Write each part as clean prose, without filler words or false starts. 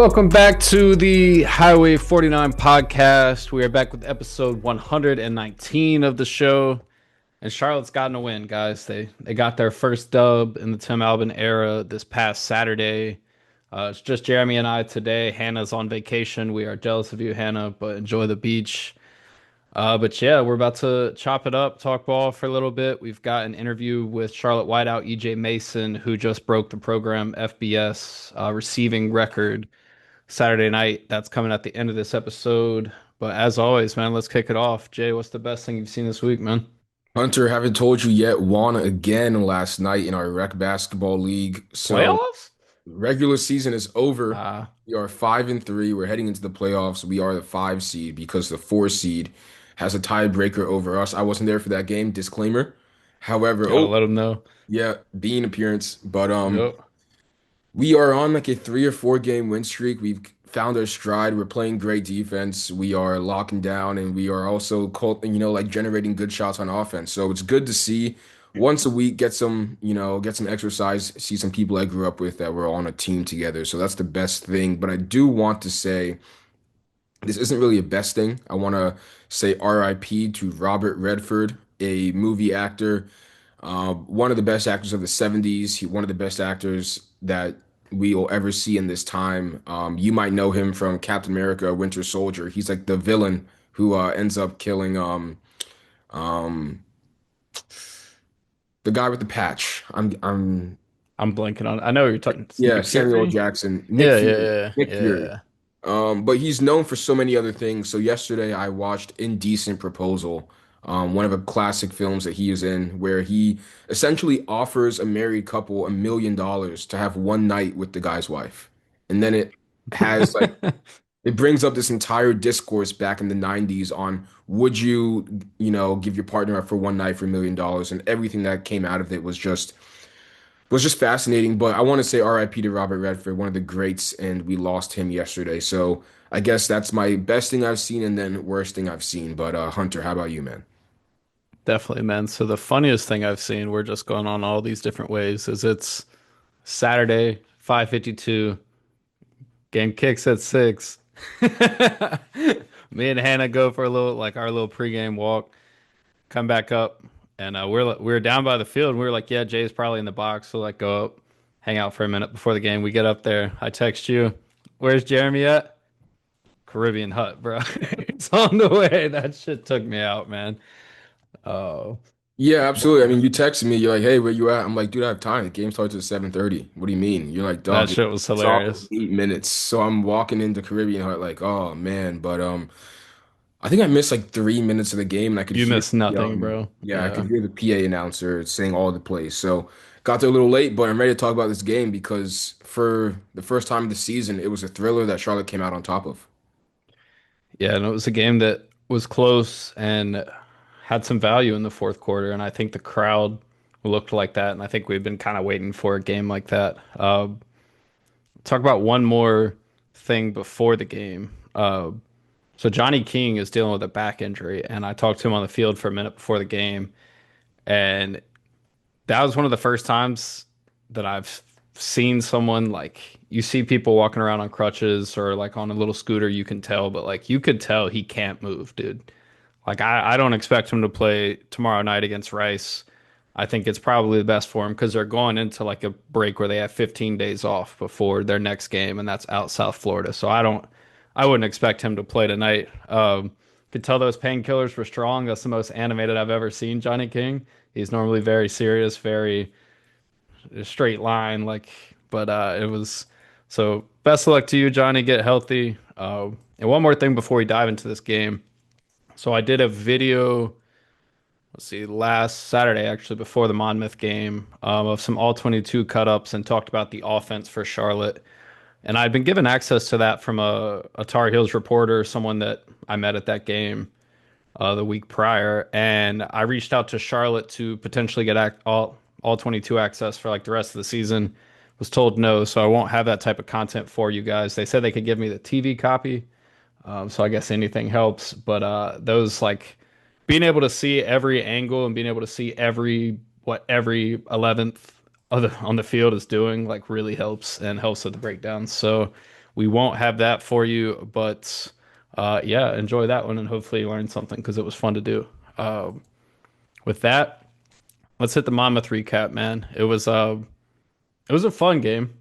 Welcome back to the Highway 49 podcast. We are back with episode 119 of the show. And Charlotte's gotten a win, guys. They got their first dub in the Tim Albin era this past Saturday. It's just Jeremy and I today. Hannah's on vacation. We are jealous of you, Hannah, but enjoy the beach. But yeah, we're about to chop it up, talk ball for a little bit. We've got an interview with Charlotte wideout EJ Mason, who just broke the program FBS receiving record Saturday night. That's coming at the end of this episode. But as always, man, let's kick it off. Jay, what's the best thing you've seen this week, man? Hunter, haven't told you yet, won again last night in our rec basketball league. So Playoffs? regular season is over. Uh, We are 5-3. We're heading into the playoffs. We are the 5 seed because the 4 seed has a tiebreaker over us. I wasn't there for that game, disclaimer. However, gotta let them know. yeah, being appearance. But Yep. we are on like a 3 or 4 game win streak. We've found our stride. We're playing great defense. We are locking down, and we are also like generating good shots on offense. So it's good to see once a week get some exercise, see some people I grew up with that were on a team together. So that's the best thing. But I do want to say this isn't really a best thing. I want to say RIP to Robert Redford, a movie actor, one of the best actors of the 70s. One of the best actors that we will ever see in this time. You might know him from Captain America, Winter Soldier. He's like the villain who ends up killing um, the guy with the patch. I'm blanking on. I know you're talking. Yeah, Nick Samuel Fury. Jackson, Nick Yeah, Fury, yeah, Nick yeah, Fury. yeah. But he's known for so many other things. So yesterday I watched Indecent Proposal, one of the classic films that he is in, where he essentially offers a married couple $1 million to have one night with the guy's wife. And then has like Yeah. it brings up this entire discourse back in the 90s on would you give your partner up for one night for $1 million, and everything that came out of it was just fascinating. But I want to say RIP to Robert Redford, one of the greats, and we lost him yesterday. So I guess that's my best thing I've seen and then worst thing I've seen. But Hunter, how about you, man? Definitely, man. So the funniest thing I've seen, we're just going on all these different ways, is it's Saturday, 5:52. Game kicks at 6. Me and Hannah go for a little, like our little pregame walk, come back up, and we're down by the field. And we were like, yeah, Jay's probably in the box, so like go up, hang out for a minute before the game. We get up there. I text you, where's Jeremy at? Caribbean Hut, bro. It's on the way. That shit took me out, man. Oh, Yeah, but absolutely. I mean, you texted me, you're like, hey, where you at? I'm like, dude, I have time. The game starts at 7:30. What do you mean? You're like, that dog, shit was it's off in hilarious. 8 minutes. So I'm walking into Caribbean Hut like, oh man. But I think I missed like 3 minutes of the game and I could You hear missed nothing, bro. yeah, I could Yeah. hear the PA announcer saying all the plays. So got there a little late, but I'm ready to talk about this game because for the first time of the season, it was a thriller that Charlotte came out on top of. Yeah, and it was a game that was close and had some value in the fourth quarter, and I think the crowd looked like that, and I think we've been kind of waiting for a game like that. Talk about one more thing before the game. So Johnny King is dealing with a back injury, and I talked to him on the field for a minute before the game, and that was one of the first times that I've seen someone like you see people walking around on crutches or like on a little scooter, you can tell, but like you could tell he can't move, dude. Like I don't expect him to play tomorrow night against Rice. I think it's probably the best for him because they're going into like a break where they have 15 days off before their next game, and that's out South Florida. So I wouldn't expect him to play tonight. Could tell those painkillers were strong. That's the most animated I've ever seen Johnny King. He's normally very serious, very straight line, like, but it was so best of luck to you, Johnny. Get healthy. And one more thing before we dive into this game. So I did a video, let's see, last Saturday actually before the Monmouth game of some all 22 cut ups and talked about the offense for Charlotte. And I'd been given access to that from a Tar Heels reporter, someone that I met at that game the week prior, and I reached out to Charlotte to potentially get all 22 access for like the rest of the season. Was told no, so I won't have that type of content for you guys. They said they could give me the TV copy, so I guess anything helps. But those like being able to see every angle and being able to see every 11th on the field is doing like really helps and helps with the breakdowns. So we won't have that for you. But yeah, enjoy that one and hopefully you learned something because it was fun to do. With that, let's hit the Monmouth recap, man. It was a fun game.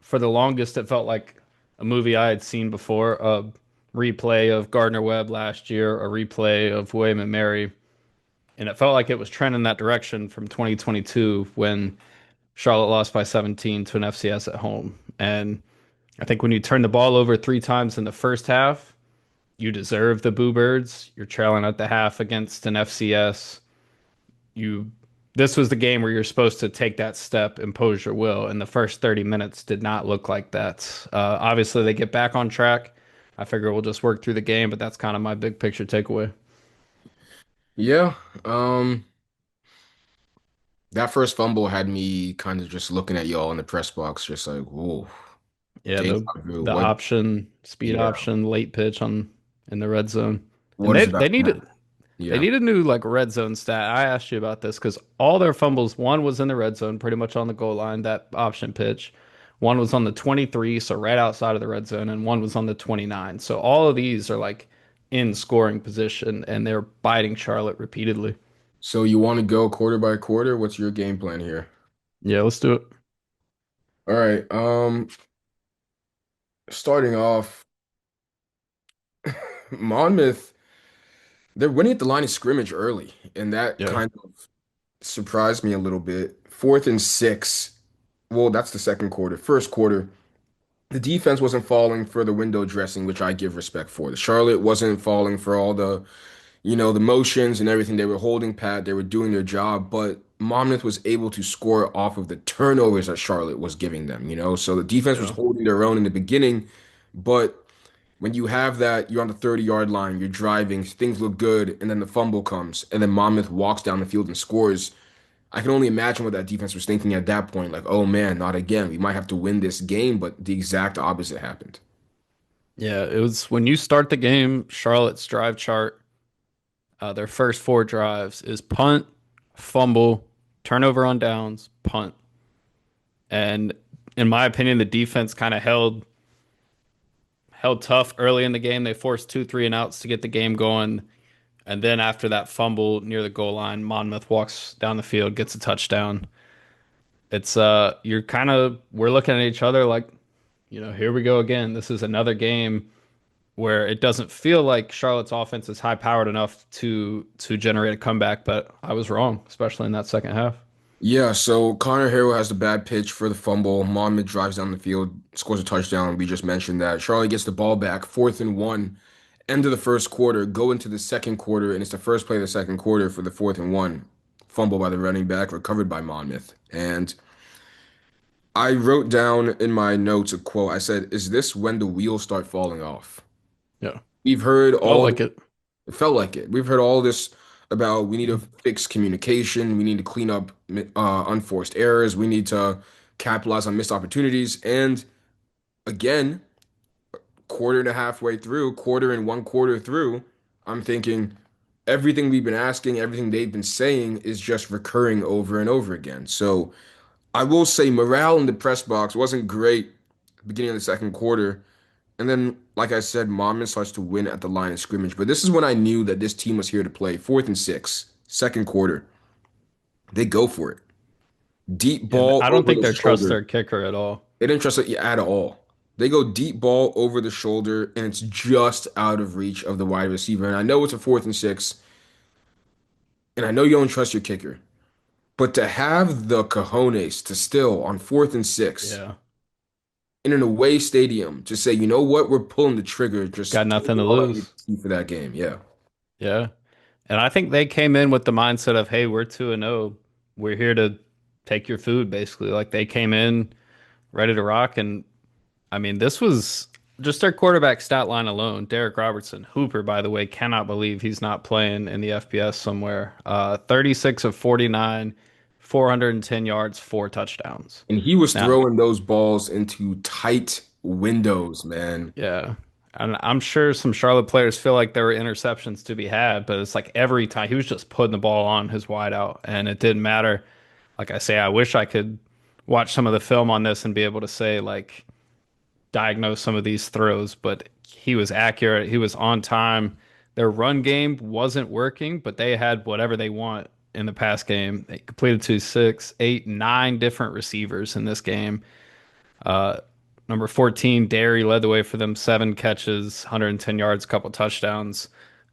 For the longest, it felt like a movie I had seen before. A replay of Gardner Webb last year, a replay of William and Mary, and it felt like it was trending that direction from 2022 when Charlotte lost by 17 to an FCS at home. And I think when you turn the ball over 3 times in the first half, you deserve the Boo Birds. You're trailing at the half against an FCS. You This was the game where you're supposed to take that step, impose your will, and the first 30 minutes did not look like that. Obviously, they get back on track. I figure we'll just work through the game, but that's kind of my big picture takeaway. Yeah. That first fumble had me kind of just looking at y'all in the press box, just like, whoa, Yeah, deja the vu. the What? option, speed Yeah. option, late pitch on in the red zone. And What is about that? they Yeah. need a new like red zone stat. I asked you about this because all their fumbles, one was in the red zone, pretty much on the goal line, that option pitch. One was on the 23, so right outside of the red zone, and one was on the 29. So all of these are like in scoring position, and they're biting Charlotte repeatedly. So you want to go quarter by quarter? What's your game plan here? Yeah, let's do it. All right. Starting off, Monmouth, they're winning at the line of scrimmage early, and that Yeah, kind of surprised me a little bit. 4th and 6. Well, that's the second quarter. First quarter, the defense wasn't falling for the window dressing, which I give respect for. The Charlotte wasn't falling for all the, the motions and everything. They were holding pat, they were doing their job, but Monmouth was able to score off of the turnovers that Charlotte was giving them. So the defense was yeah, holding their own in the beginning, but when you have that, you're on the 30-yard line, you're driving, things look good, and then the fumble comes, and then Monmouth walks down the field and scores. I can only imagine what that defense was thinking at that point. Like, oh man, not again. We might have to win this game, but the exact opposite happened. yeah. It was when you start the game, Charlotte's drive chart. Their first 4 drives is punt, fumble, turnover on downs, punt. And in my opinion, the defense kind of held tough early in the game. They forced 2 3 and outs to get the game going. And then after that fumble near the goal line, Monmouth walks down the field, gets a touchdown. It's you're kind of we're looking at each other like, here we go again. This is another game where it doesn't feel like Charlotte's offense is high powered enough to generate a comeback, but I was wrong, especially in that second half. Yeah, so Connor Harrell has the bad pitch for the fumble. Monmouth drives down the field, scores a touchdown. We just mentioned that. Charlotte gets the ball back, 4th and 1, end of the first quarter, go into the second quarter, and it's the first play of the second quarter for the 4th and 1. Fumble by the running back, recovered by Monmouth. And I wrote down in my notes a quote. I said, "Is this when the wheels start falling off?" Yeah, We've heard felt all, like it. it felt like it. We've heard all this about we need to fix communication, we need to clean up unforced errors, we need to capitalize on missed opportunities. And again, quarter and a half way through, quarter and one quarter through, I'm thinking everything we've been asking, everything they've been saying is just recurring over and over again. So I will say morale in the press box wasn't great at the beginning of the second quarter. And then, like I said, Monmouth starts to win at the line of scrimmage. But this is when I knew that this team was here to play. 4th and 6, second quarter. They go for it. Deep Yeah, ball I don't over think the they trust shoulder. their kicker at all. They didn't trust it at all. They go deep ball over the shoulder, and it's just out of reach of the wide receiver. And I know it's a 4th and 6, and I know you don't trust your kicker. But to have the cojones to still on 4th and 6 Yeah, in an away stadium to say, you know what, we're pulling the trigger, got just give nothing me to all I need lose. to see for that game. Yeah. Yeah. And I think they came in with the mindset of, hey, we're 2-0. We're here to take your food, basically. Like they came in ready to rock. And I mean, this was just their quarterback stat line alone. Derek Robertson, Hooper, by the way, cannot believe he's not playing in the FBS somewhere. 36 of 49, 410 yards, 4 touchdowns. And he was Now, throwing those balls into tight windows, man. yeah. And I'm sure some Charlotte players feel like there were interceptions to be had, but it's like every time he was just putting the ball on his wideout, and it didn't matter. Like I say, I wish I could watch some of the film on this and be able to say, like, diagnose some of these throws, but he was accurate. He was on time. Their run game wasn't working, but they had whatever they want in the pass game. They completed to six, eight, nine different receivers in this game. Uh, Number 14, Derry led the way for them, 7 catches, 110 yards, couple touchdowns.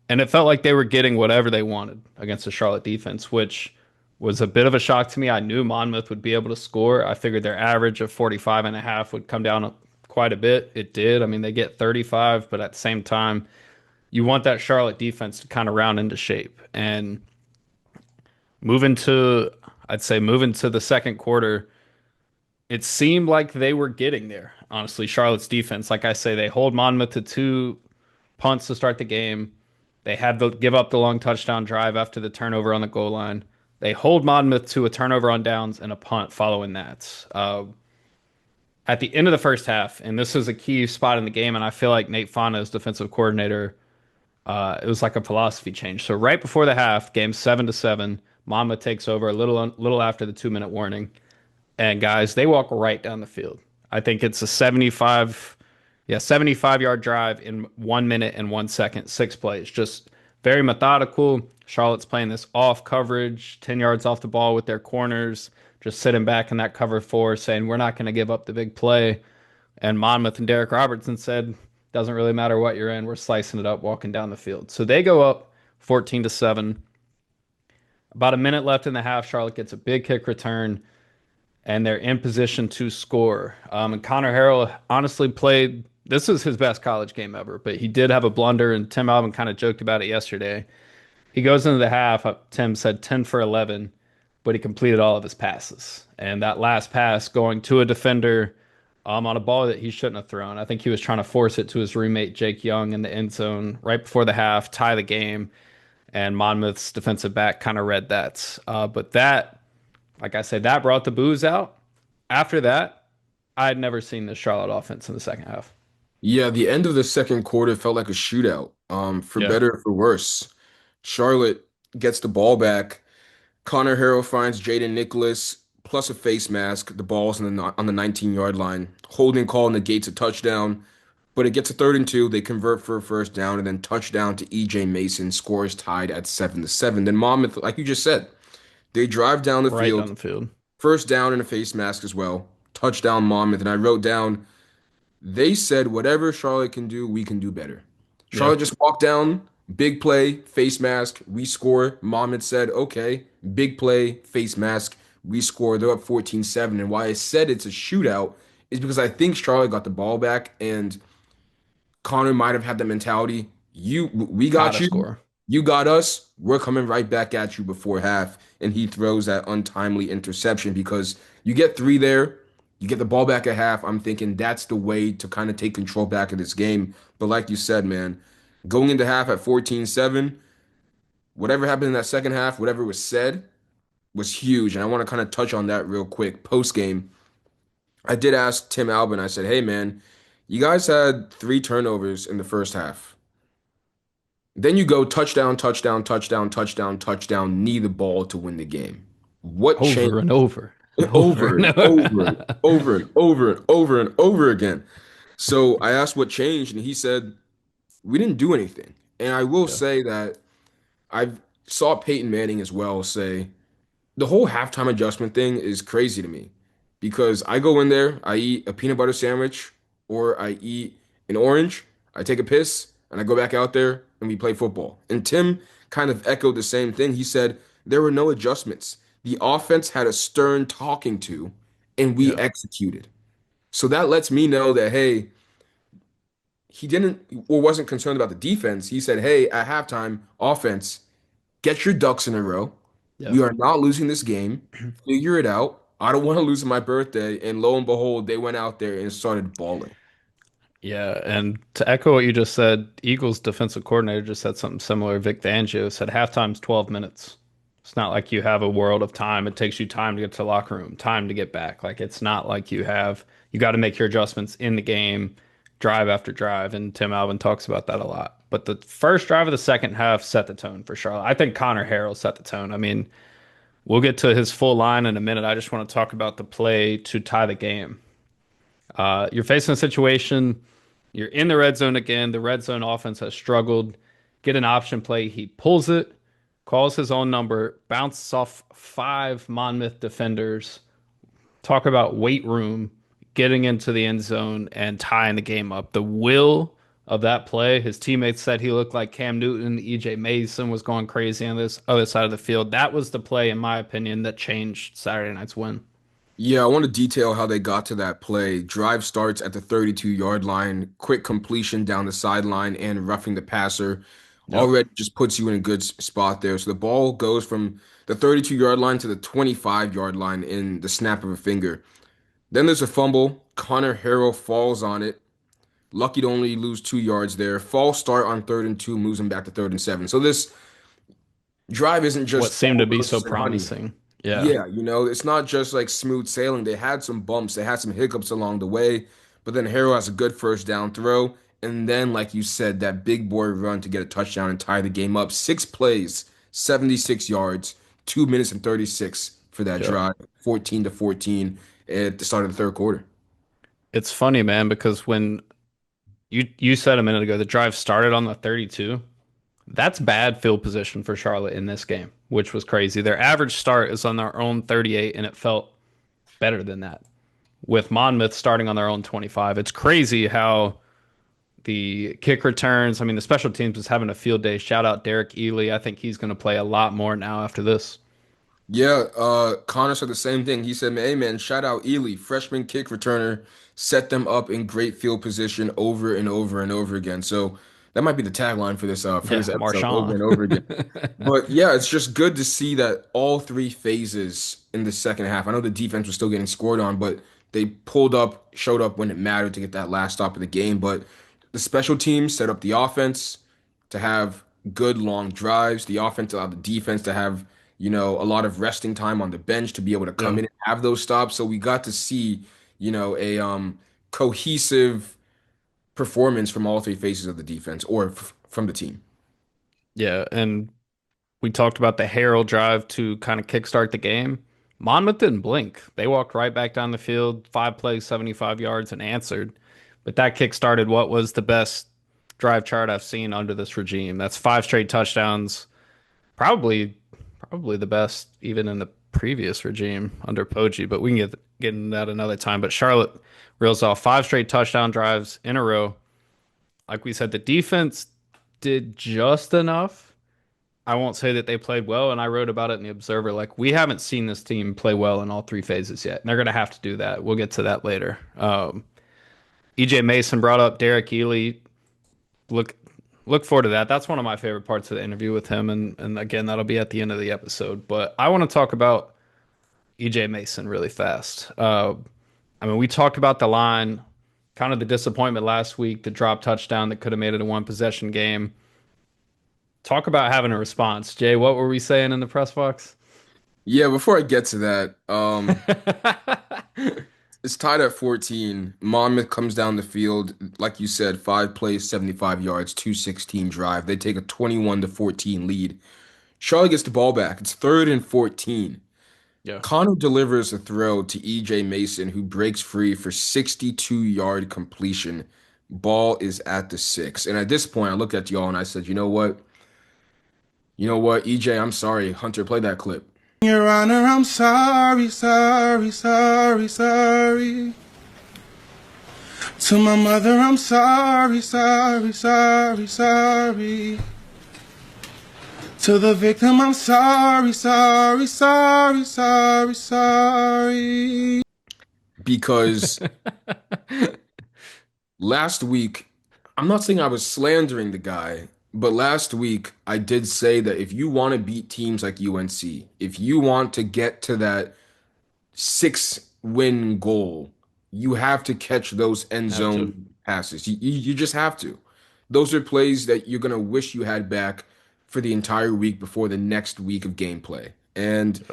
And it felt like they were getting whatever they wanted against the Charlotte defense, which was a bit of a shock to me. I knew Monmouth would be able to score. I figured their average of 45 and a half would come down quite a bit. It did. I mean, they get 35, but at the same time, you want that Charlotte defense to kind of round into shape. And moving to, I'd say, moving to the second quarter, it seemed like they were getting there. Honestly, Charlotte's defense, like I say, they hold Monmouth to 2 punts to start the game. They had to give up the long touchdown drive after the turnover on the goal line. They hold Monmouth to a turnover on downs and a punt following that. At the end of the first half, and this is a key spot in the game, and I feel like Nate Fana as defensive coordinator, it was like a philosophy change. So right before the half, game 7-7, Monmouth takes over a little after the 2-minute warning. And guys, they walk right down the field. I think it's a 75 yard drive in 1 minute and 1 second, 6 plays. Just very methodical. Charlotte's playing this off coverage, 10 yards off the ball with their corners, just sitting back in that cover four, saying, we're not going to give up the big play. And Monmouth and Derek Robertson said, doesn't really matter what you're in, we're slicing it up, walking down the field. So they go up 14-7. About a minute left in the half, Charlotte gets a big kick return and they're in position to score. And Connor Harrell honestly played. This is his best college game ever, but he did have a blunder, and Tim Albin kind of joked about it yesterday. He goes into the half. Tim said 10 for 11, but he completed all of his passes. And that last pass going to a defender on a ball that he shouldn't have thrown. I think he was trying to force it to his roommate Jake Young in the end zone right before the half, tie the game. And Monmouth's defensive back kind of read that. But that, like I said, that brought the booze out. After that, I had never seen the Charlotte offense in the second half. Yeah, the end of the second quarter felt like a shootout. For Yeah, better or for worse. Charlotte gets the ball back. Connor Harrell finds Jaden Nicholas plus a face mask. The ball's on the 19-yard line. Holding call negates a touchdown, but it gets a 3rd and 2. They convert for a first down, and then touchdown to EJ Mason. Scores tied at 7-7. Then Monmouth, like you just said, they drive down the right down field. the field. First down and a face mask as well. Touchdown Monmouth. And I wrote down, they said whatever Charlotte can do, we can do better. Yeah, Charlotte just walked down, big play, face mask, we score. Monmouth said, okay, big play, face mask, we score. They're up 14-7. And why I said it's a shootout is because I think Charlotte got the ball back and Connor might have had the mentality, we got gotta you, score. you got us, we're coming right back at you before half. And he throws that untimely interception because you get 3 there, you get the ball back at half. I'm thinking that's the way to kind of take control back of this game. But like you said, man, going into half at 14-7, whatever happened in that second half, whatever was said was huge. And I want to kind of touch on that real quick. Post game, I did ask Tim Albin, I said, hey, man, you guys had 3 turnovers in the first half. Then you go touchdown, touchdown, touchdown, touchdown, touchdown, knee the ball to win the game. What changed? Over and over and over Over and and over and over. over and over and over and over again. So I asked what changed, and he said, we didn't do anything. And I will Yeah, say that I saw Peyton Manning as well say, the whole halftime adjustment thing is crazy to me because I go in there, I eat a peanut butter sandwich or I eat an orange, I take a piss, and I go back out there and we play football. And Tim kind of echoed the same thing. He said there were no adjustments. The offense had a stern talking to, and we yeah, executed. So that lets me know that, hey, he didn't or wasn't concerned about the defense. He said, hey, at halftime, offense, get your ducks in a row. yeah. We are not losing this game. Figure it out. I don't want to lose my birthday. And lo and behold, they went out there and started balling. Yeah, and to echo what you just said, Eagles defensive coordinator just said something similar. Vic Fangio said halftime's 12 minutes. It's not like you have a world of time. It takes you time to get to the locker room, time to get back. Like it's not like you got to make your adjustments in the game, drive after drive. And Tim Albin talks about that a lot. But the first drive of the second half set the tone for Charlotte. I think Connor Harrell set the tone. I mean, we'll get to his full line in a minute. I just want to talk about the play to tie the game. You're facing a situation, you're in the red zone again. The red zone offense has struggled. Get an option play. He pulls it, calls his own number, bounces off five Monmouth defenders. Talk about weight room, getting into the end zone and tying the game up. The will of that play, his teammates said he looked like Cam Newton. EJ Mason was going crazy on this other side of the field. That was the play, in my opinion, that changed Saturday night's win. Yeah, I want to detail how they got to that play. Drive starts at the 32-yard line, quick completion down the sideline and roughing the passer Yep. already just puts you in a good spot there. So the ball goes from the 32-yard line to the 25-yard line in the snap of a finger. Then there's a fumble. Connor Harrell falls on it. Lucky to only lose 2 yards there. False start on 3rd and 2 moves him back to 3rd and 7. So this drive isn't What just seemed all to be so roses and honey. promising. Yeah. Yeah, it's not just like smooth sailing. They had some bumps, they had some hiccups along the way, but then Harrow has a good first down throw. And then, like you said, that big boy run to get a touchdown and tie the game up. 6 plays, 76 yards, 2 minutes and 36 for that Yep. drive, 14-14 at the start of the third quarter. It's funny, man, because when you said a minute ago the drive started on the 32, that's bad field position for Charlotte in this game, which was crazy. Their average start is on their own 38, and it felt better than that with Monmouth starting on their own 25. It's crazy how the kick returns, I mean, the special teams is having a field day. Shout out Derek Ely. I think he's going to play a lot more now after this. Yeah, Connor said the same thing. He said, "Hey man, shout out Ely, freshman kick returner, set them up in great field position over and over and over again." So that might be the tagline for Yeah, this episode, over Marshawn. and over again. But yeah, it's just good to see that all three phases in the second half. I know the defense was still getting scored on, but they pulled up, showed up when it mattered to get that last stop of the game. But the special teams set up the offense to have good long drives. The offense allowed the defense to have, a lot of resting time on the bench to be able to come Yeah. in and have those stops. So we got to see, a cohesive performance from all three phases of the defense or from the team. Yeah, and we talked about the Herald drive to kind of kickstart the game. Monmouth didn't blink. They walked right back down the field, five plays, 75 yards, and answered. But that kick started what was the best drive chart I've seen under this regime. That's five straight touchdowns. Probably, probably the best even in the previous regime under Poggi, but we can get into that another time. But Charlotte reels off five straight touchdown drives in a row. Like we said, the defense did just enough. I won't say that they played well, and I wrote about it in the Observer. Like we haven't seen this team play well in all three phases yet, and they're going to have to do that. We'll get to that later. EJ Mason brought up Derek Ely. Look, look forward to that. That's one of my favorite parts of the interview with him, and again, that'll be at the end of the episode. But I want to talk about EJ Mason really fast. I mean, we talked about the line, kind of the disappointment last week, the drop touchdown that could have made it a one possession game. Talk about having a response. Jay, what were we saying in the press box? Yeah, before I get to that, it's tied at 14. Monmouth comes down the field, like you said, 5 plays, 75 yards, 216 drive. They take a 21-14 lead. Charlotte gets the ball back. It's 3rd and 14. Yeah. Connor delivers a throw to EJ Mason, who breaks free for 62-yard completion. Ball is at the 6. And at this point, I looked at y'all and I said, you know what? You know what, EJ, I'm sorry. Hunter, play that clip. Your Honor, I'm sorry, sorry, sorry, sorry. To my mother, I'm sorry, sorry, sorry, sorry. To the victim, I'm sorry, sorry, sorry, sorry, sorry. Because last week, I'm not saying I was slandering the guy, but last week I did say that if you want to beat teams like UNC, if you want to get to that 6-win goal, you have to catch those end Have to. zone passes. You just have to. Those are plays that you're gonna wish you had back for the entire week before the next week of gameplay. And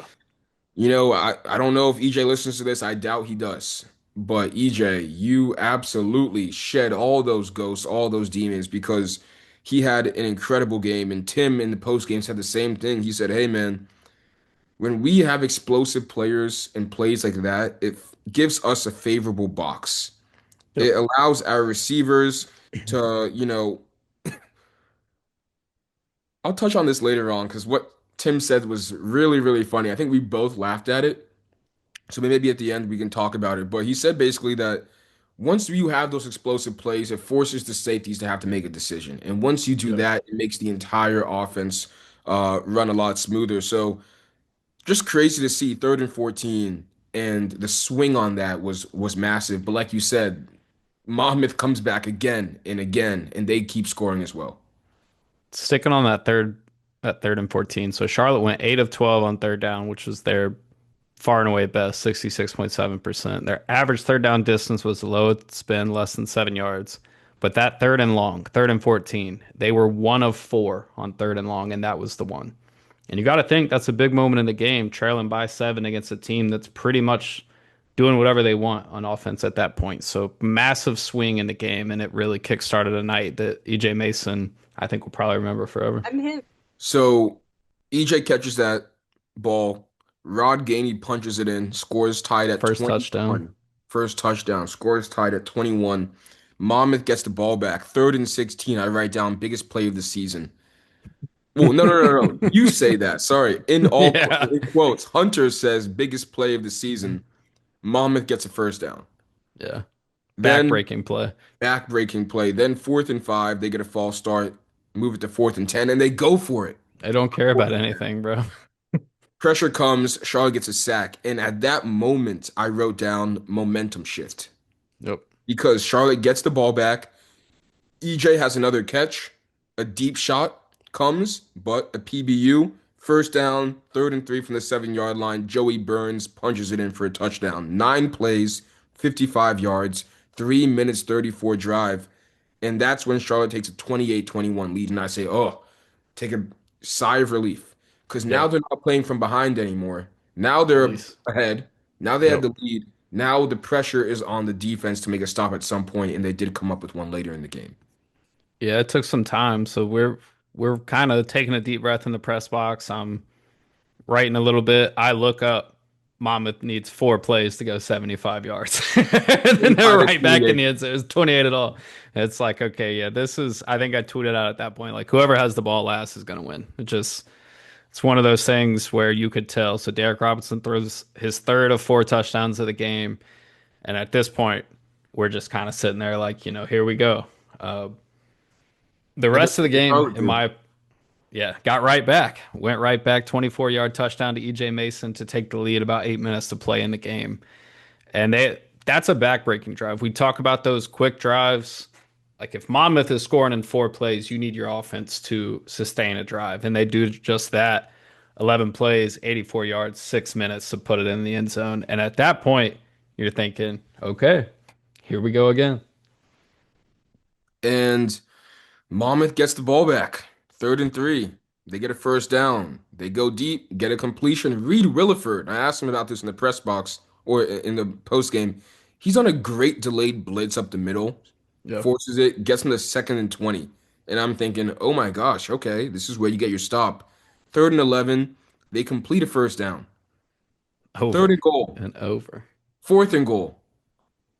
I don't know if EJ listens to this. I doubt he does. But EJ, you absolutely shed all those ghosts, all those demons, because he had an incredible game. And Tim in the post game said the same thing. He said, "Hey man, when we have explosive players and plays like that, it gives us a favorable box. Yep. It allows our receivers to, I'll touch on this later on because what Tim said was really, really funny. I think we both laughed at it. So maybe at the end we can talk about it. But he said basically that once you have those explosive plays, it forces the safeties to have to make a decision. And once you do Yep. that, it makes the entire offense run a lot smoother. So just crazy to see 3rd and 14 and the swing on that was massive. But like you said, Monmouth comes back again, and they keep scoring as well. Sticking on that third and 14. So Charlotte went 8 of 12 on third down, which was their far and away best, 66.7%. Their average third down distance was the lowest it's been, less than 7 yards. But that third and long, third and 14, they were 1 of 4 on third and long, and that was the one. And you got to think that's a big moment in the game, trailing by 7 against a team that's pretty much doing whatever they want on offense at that point. So massive swing in the game, and it really kickstarted a night that EJ Mason, I think, will probably remember forever. So EJ catches that ball. Rod Gainey punches it in, scores tied at First touchdown. 21. First touchdown, scores tied at 21. Monmouth gets the ball back. 3rd and 16, I write down biggest play of the season. Well, no. You say that. Sorry. Yeah. In quotes, Hunter says biggest play of the season. Monmouth gets a first down. Yeah. Then Back-breaking play. back-breaking play. Then 4th and 5, they get a false start, move it to 4th and 10, and they go for it. I don't care about anything, bro. Pressure comes, Charlotte gets a sack, and at that moment, I wrote down momentum shift Yep. because Charlotte gets the ball back. EJ has another catch, a deep shot comes, but a PBU. First down, 3rd and 3 from the 7 yard line. Joey Burns punches it in for a touchdown. 9 plays, 55 yards, 3 minutes 34 drive. And that's when Charlotte takes a 28-21 lead. And I say, oh, take a sigh of relief. Because now Yeah. they're not playing from behind anymore. Now At they're least. ahead. Now they have Yep. the lead. Now the pressure is on the defense to make a stop at some point, and they did come up with one later in the game. Yeah, it took some time. So we're kind of taking a deep breath in the press box. I'm writing a little bit. I look up. Monmouth needs 4 plays to go 75 yards. And then they're 25 to right back in 28. the end zone. It was 28 at all. It's like, okay, yeah, this is, I think I tweeted out at that point, like, whoever has the ball last is going to win. It's one of those things where you could tell. So Derek Robinson throws his third of 4 touchdowns of the game. And at this point, we're just kind of sitting there like, here we go. Uh, the And rest of the game, Charlotte in did. my yeah, got right back. Went right back, 24-yard touchdown to EJ Mason to take the lead, about 8 minutes to play in the game. And that's a backbreaking drive. We talk about those quick drives. Like if Monmouth is scoring in 4 plays, you need your offense to sustain a drive. And they do just that. 11 plays, 84 yards, 6 minutes to put it in the end zone. And at that point, you're thinking, okay, here we go again. And Monmouth gets the ball back. 3rd and 3. They get a first down. They go deep, get a completion. Reed Williford, I asked him about this in the press box or in the post game. He's on a great delayed blitz up the middle, Yep. forces it, gets him to 2nd and 20. And I'm thinking, oh my gosh, okay, this is where you get your stop. 3rd and 11, they complete a first down. Third Over and goal. and over. 4th and goal.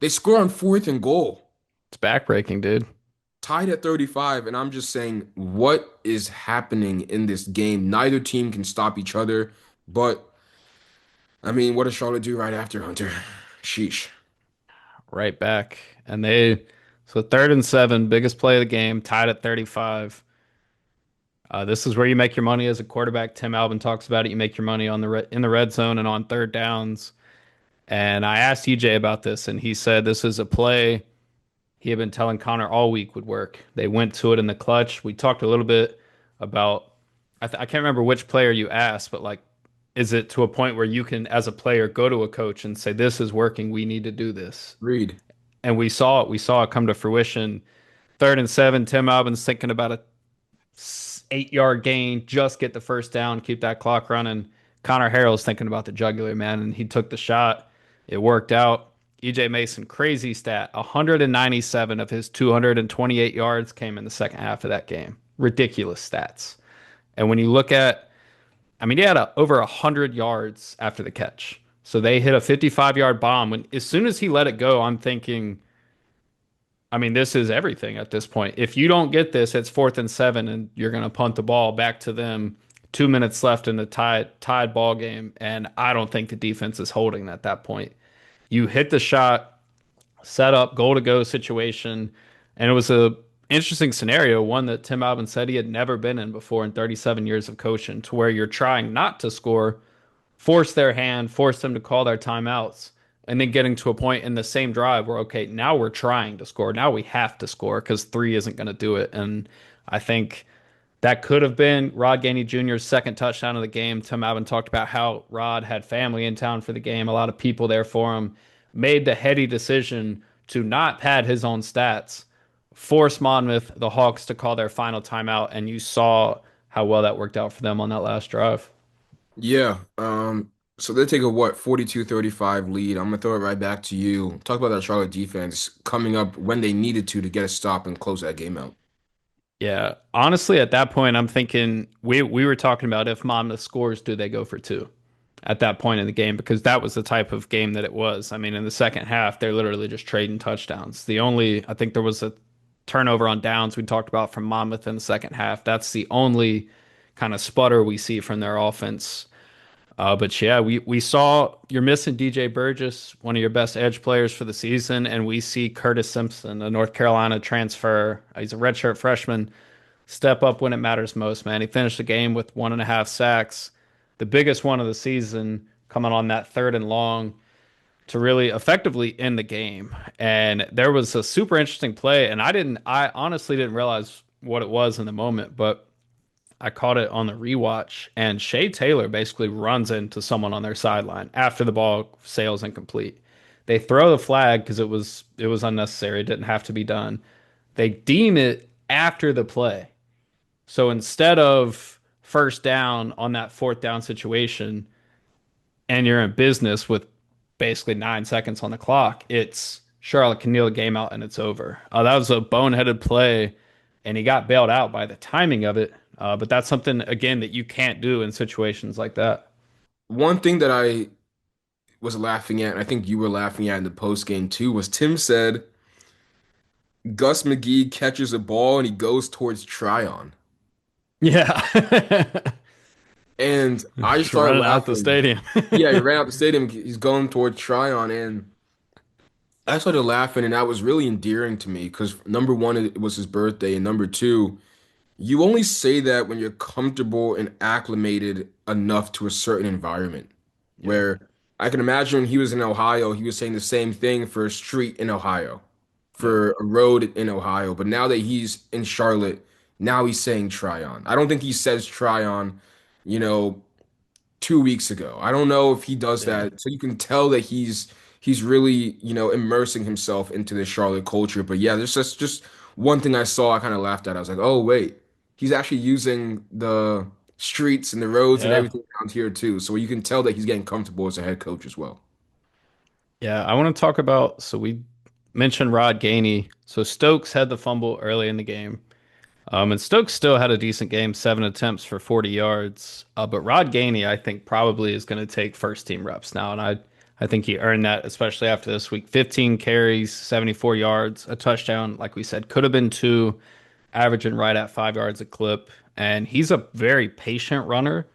They score on 4th and goal. It's backbreaking, dude. Tied at 35, and I'm just saying, what is happening in this game? Neither team can stop each other, but I mean, what does Charlotte do right after Hunter? Sheesh. Right back. So 3rd and 7, biggest play of the game, tied at 35. This is where you make your money as a quarterback. Tim Albin talks about it. You make your money in the red zone and on third downs. And I asked EJ about this, and he said this is a play he had been telling Connor all week would work. They went to it in the clutch. We talked a little bit about, I can't remember which player you asked, but like, is it to a point where you can, as a player, go to a coach and say, this is working. We need to do this. Reed. And we saw it. We saw it come to fruition. 3rd and 7, Tim Albin's thinking about a 8-yard gain, just get the first down, keep that clock running. Connor Harrell's thinking about the jugular, man, and he took the shot. It worked out. EJ Mason, crazy stat. 197 of his 228 yards came in the second half of that game. Ridiculous stats. And when you look at, I mean, he had over 100 yards after the catch. So they hit a 55-yard bomb. When as soon as he let it go, I'm thinking I mean, this is everything at this point. If you don't get this, it's 4th and 7, and you're going to punt the ball back to them. 2 minutes left in the tied ball game, and I don't think the defense is holding at that point. You hit the shot, set up, goal to go situation, and it was a interesting scenario, one that Tim Albin said he had never been in before in 37 years of coaching, to where you're trying not to score, force their hand, force them to call their timeouts, and then getting to a point in the same drive where, okay, now we're trying to score. Now we have to score because three isn't going to do it. And I think that could have been Rod Gainey Jr.'s second touchdown of the game. Tim Alvin talked about how Rod had family in town for the game, a lot of people there for him, made the heady decision to not pad his own stats, force Monmouth, the Hawks, to call their final timeout, and you saw how well that worked out for them on that last drive. Yeah. So they take a what, 42-35 lead. I'm gonna throw it right back to you. Talk about that Charlotte defense coming up when they needed to get a stop and close that game out. Yeah, honestly, at that point, I'm thinking we were talking about if Monmouth scores, do they go for two at that point in the game? Because that was the type of game that it was. I mean, in the second half, they're literally just trading touchdowns. The only, I think there was a turnover on downs we talked about from Monmouth in the second half. That's the only kind of sputter we see from their offense. But yeah, we saw you're missing DJ Burgess, one of your best edge players for the season, and we see Curtis Simpson, a North Carolina transfer. He's a redshirt freshman. Step up when it matters most, man. He finished the game with 1.5 sacks, the biggest one of the season, coming on that 3rd and long to really effectively end the game. And there was a super interesting play, and I honestly didn't realize what it was in the moment, but I caught it on the rewatch, and Shea Taylor basically runs into someone on their sideline after the ball sails incomplete. They throw the flag because it was unnecessary. It didn't have to be done. They deem it after the play. So instead of first down on that 4th down situation, and you're in business with basically 9 seconds on the clock, it's Charlotte can kneel the game out and it's over. That was a boneheaded play, and he got bailed out by the timing of it. But that's something again that you can't do in situations like that. One thing that I was laughing at, and I think you were laughing at in the post game too, was Tim said Gus McGee catches a ball and he goes towards Tryon. Yeah, And I just just started running out the laughing. stadium. Yeah, he ran out the stadium. He's going towards Tryon, and I started laughing, and that was really endearing to me because number one, it was his birthday, and number two, you only say that when you're comfortable and acclimated enough to a certain environment. Yeah, Where I can imagine when he was in Ohio, he was saying the same thing for a street in Ohio, yeah, for a road in Ohio. But now that he's in Charlotte, now he's saying Tryon. I don't think he says Tryon, you know, 2 weeks ago. I don't know if he does yeah. that. So you can tell that he's really, immersing himself into the Charlotte culture. But yeah, there's just one thing I saw I kind of laughed at. I was like, oh wait, he's actually using the streets and the roads and Yeah. everything around here too. So you can tell that he's getting comfortable as a head coach as well. Yeah, I want to talk about. So we mentioned Rod Gainey. So Stokes had the fumble early in the game. And Stokes still had a decent game, 7 attempts for 40 yards. But Rod Gainey, I think, probably is going to take first team reps now. And I think he earned that, especially after this week. 15 carries, 74 yards, a touchdown. Like we said, could have been two, averaging right at 5 yards a clip. And he's a very patient runner.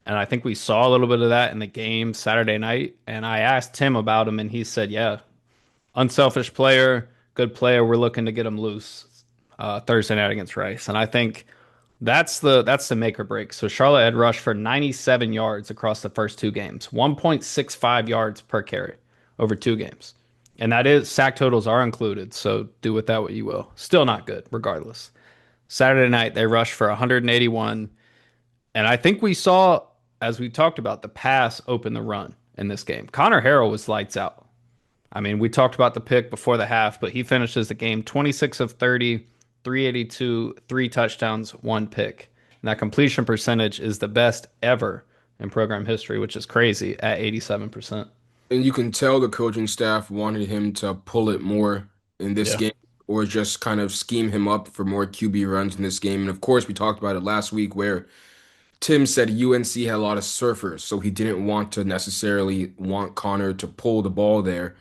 And I think we saw a little bit of that in the game Saturday night. And I asked Tim about him, and he said, yeah, unselfish player, good player. We're looking to get him loose Thursday night against Rice. And I think that's the make or break. So Charlotte had rushed for 97 yards across the first two games, 1.65 yards per carry over 2 games. And that is sack totals are included. So do with that what you will. Still not good, regardless. Saturday night, they rushed for 181. And I think we saw, as we talked about, the pass open the run in this game. Connor Harrell was lights out. I mean, we talked about the pick before the half, but he finishes the game 26 of 30, 382, three touchdowns, one pick. And that completion percentage is the best ever in program history, which is crazy at 87%. And you can tell the coaching staff wanted him to pull it more in this Yeah. game or just kind of scheme him up for more QB runs in this game. And of course, we talked about it last week where Tim said UNC had a lot of surfers, so he didn't want to necessarily want Connor to pull the ball there.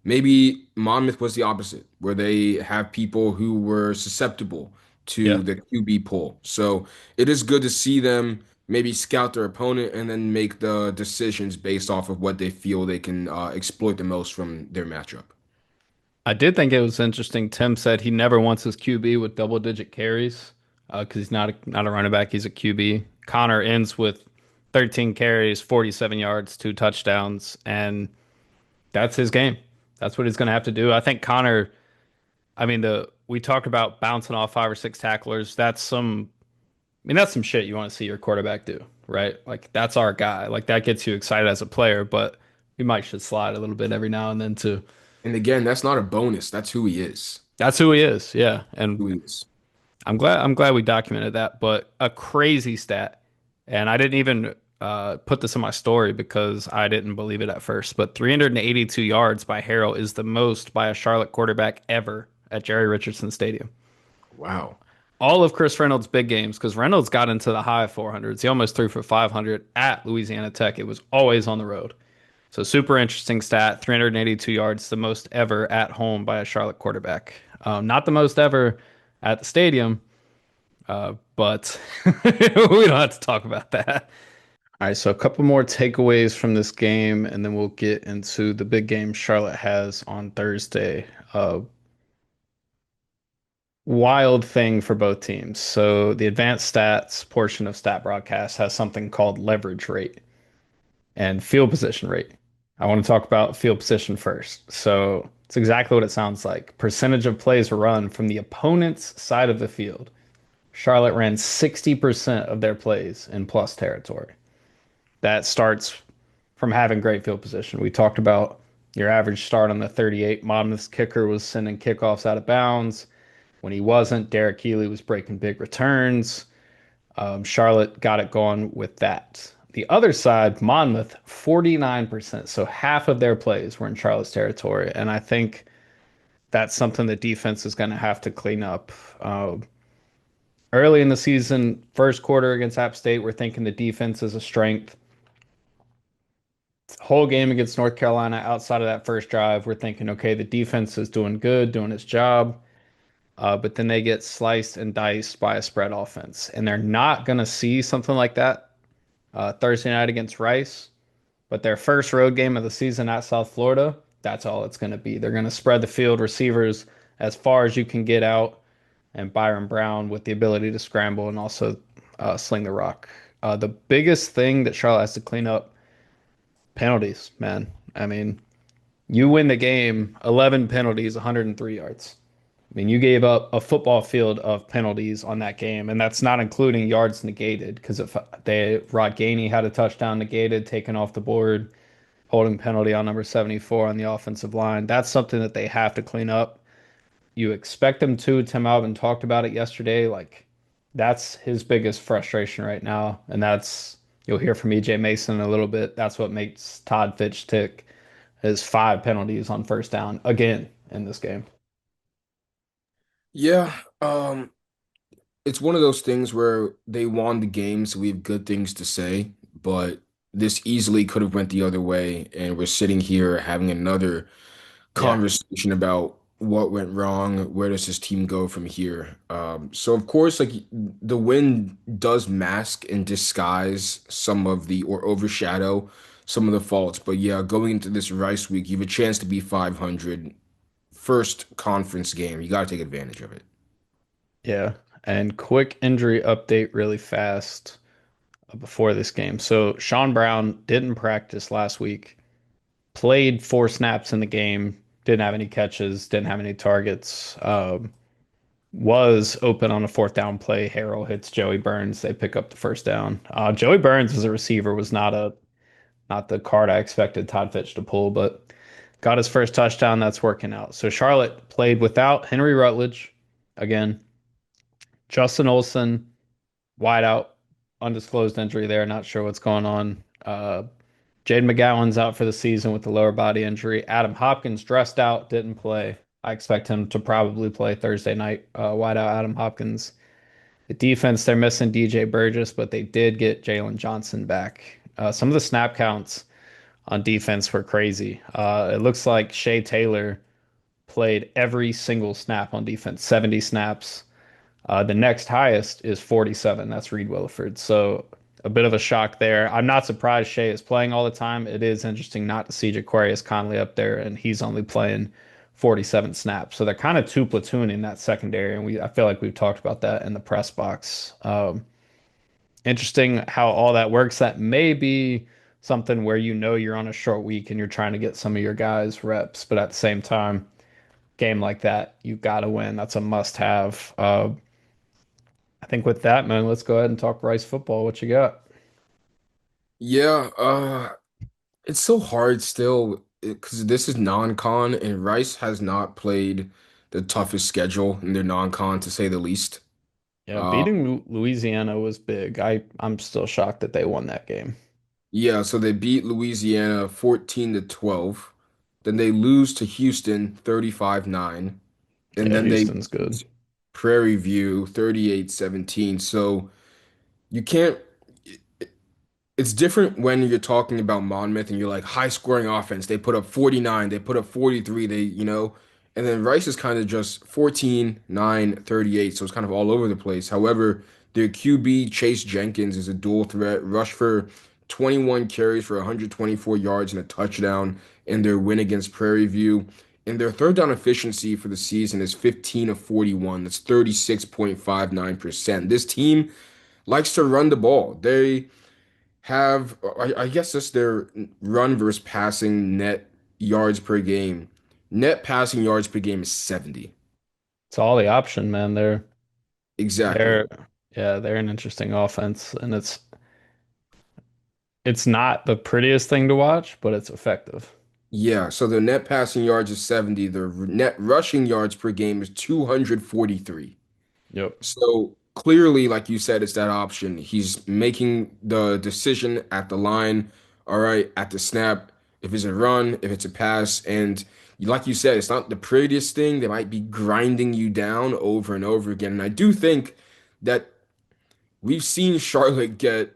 Maybe Monmouth was the opposite, where they have people who were susceptible Yeah. to the QB pull. So it is good to see them maybe scout their opponent and then make the decisions based off of what they feel they can exploit the most from their matchup. I did think it was interesting. Tim said he never wants his QB with double digit carries because he's not a running back. He's a QB. Connor ends with 13 carries, 47 yards, two touchdowns, and that's his game. That's what he's going to have to do. I think Connor, I mean, the we talked about bouncing off five or six tacklers. That's some shit you want to see your quarterback do, right? Like that's our guy. Like that gets you excited as a player, but he might should slide a little bit every now and then too. And again, that's not a bonus. That's who he is. That's who he is. Yeah. And Who he is. I'm glad we documented that, but a crazy stat. And I didn't even put this in my story because I didn't believe it at first. But 382 yards by Harrell is the most by a Charlotte quarterback ever at Jerry Richardson Stadium. Wow. All of Chris Reynolds' big games, because Reynolds got into the high 400s. He almost threw for 500 at Louisiana Tech. It was always on the road. So super interesting stat. 382 yards, the most ever at home by a Charlotte quarterback. Not the most ever at the stadium, but we don't have to talk about that. All right, so a couple more takeaways from this game, and then we'll get into the big game Charlotte has on Thursday. Wild thing for both teams. So the advanced stats portion of Stat Broadcast has something called leverage rate and field position rate. I want to talk about field position first. So it's exactly what it sounds like. Percentage of plays run from the opponent's side of the field. Charlotte ran 60% of their plays in plus territory. That starts from having great field position. We talked about your average start on the 38. Monmouth's kicker was sending kickoffs out of bounds. When he wasn't, Derek Keeley was breaking big returns. Charlotte got it going with that. The other side, Monmouth, 49%. So half of their plays were in Charlotte's territory. And I think that's something the defense is going to have to clean up. Early in the season, first quarter against App State, we're thinking the defense is a strength. Whole game against North Carolina, outside of that first drive, we're thinking, okay, the defense is doing good, doing its job. But then they get sliced and diced by a spread offense. And they're not going to see something like that Thursday night against Rice. But their first road game of the season at South Florida, that's all it's going to be. They're going to spread the field receivers as far as you can get out, and Byron Brown with the ability to scramble and also sling the rock. The biggest thing that Charlotte has to clean up, penalties, man. I mean, you win the game, 11 penalties, 103 yards. I mean, you gave up a football field of penalties on that game, and that's not including yards negated because if Rod Gainey had a touchdown negated, taken off the board, holding penalty on number 74 on the offensive line. That's something that they have to clean up. You expect them to. Tim Albin talked about it yesterday. Like, that's his biggest frustration right now, and that's you'll hear from EJ Mason in a little bit. That's what makes Todd Fitch tick. Is five penalties on first down again in this game. Yeah, it's one of those things where they won the game, so we have good things to say, but this easily could have went the other way, and we're sitting here having another Yeah. conversation about what went wrong, where does this team go from here. So of course, like the win does mask and disguise some of the or overshadow some of the faults, but yeah, going into this Rice week, you have a chance to be 500, first conference game. You got to take advantage of it. Yeah. And quick injury update really fast before this game. So Sean Brown didn't practice last week, played four snaps in the game, didn't have any catches, didn't have any targets. Was open on a fourth down play. Harrell hits Joey Burns. They pick up the first down. Joey Burns as a receiver was not the card I expected Todd Fitch to pull, but got his first touchdown. That's working out. So Charlotte played without Henry Rutledge again. Justin Olson, wideout, undisclosed injury there. Not sure what's going on. Jaden McGowan's out for the season with the lower body injury. Adam Hopkins dressed out, didn't play. I expect him to probably play Thursday night. Wideout Adam Hopkins. The defense, they're missing DJ Burgess, but they did get Jalen Johnson back. Some of the snap counts on defense were crazy. It looks like Shea Taylor played every single snap on defense, 70 snaps. The next highest is 47. That's Reed Williford. So a bit of a shock there. I'm not surprised Shea is playing all the time. It is interesting not to see Jaquarius Conley up there, and he's only playing 47 snaps. So they're kind of two platooning that secondary, and I feel like we've talked about that in the press box. Interesting how all that works. That may be something where you're on a short week and you're trying to get some of your guys reps, but at the same time, game like that, you got to win. That's a must-have. I think with that, man, let's go ahead and talk Rice football. What you got? Yeah, it's so hard still because this is non-con and Rice has not played the toughest schedule in their non-con to say the least. Yeah, Uh, beating Louisiana was big. I'm still shocked that they won that game. yeah, so they beat Louisiana 14 to 12. Then they lose to Houston 35-9. And Yeah, then they Houston's good. beat Prairie View 38-17. So you can't it's different when you're talking about Monmouth and you're like high scoring offense. They put up 49, they put up 43, and then Rice is kind of just 14, 9, 38. So it's kind of all over the place. However, their QB Chase Jenkins is a dual threat, rush for 21 carries for 124 yards and a touchdown in their win against Prairie View. And their third down efficiency for the season is 15 of 41. That's 36.59%. This team likes to run the ball. They have, I guess that's their run versus passing net yards per game. Net passing yards per game is 70. It's all the option, man. Exactly. They're yeah, they're an interesting offense, and it's not the prettiest thing to watch, but it's effective. Yeah, so the net passing yards is 70. The net rushing yards per game is 243. Yep. So clearly, like you said, it's that option. He's making the decision at the line, all right, at the snap, if it's a run, if it's a pass. And like you said, it's not the prettiest thing. They might be grinding you down over and over again. And I do think that we've seen Charlotte get,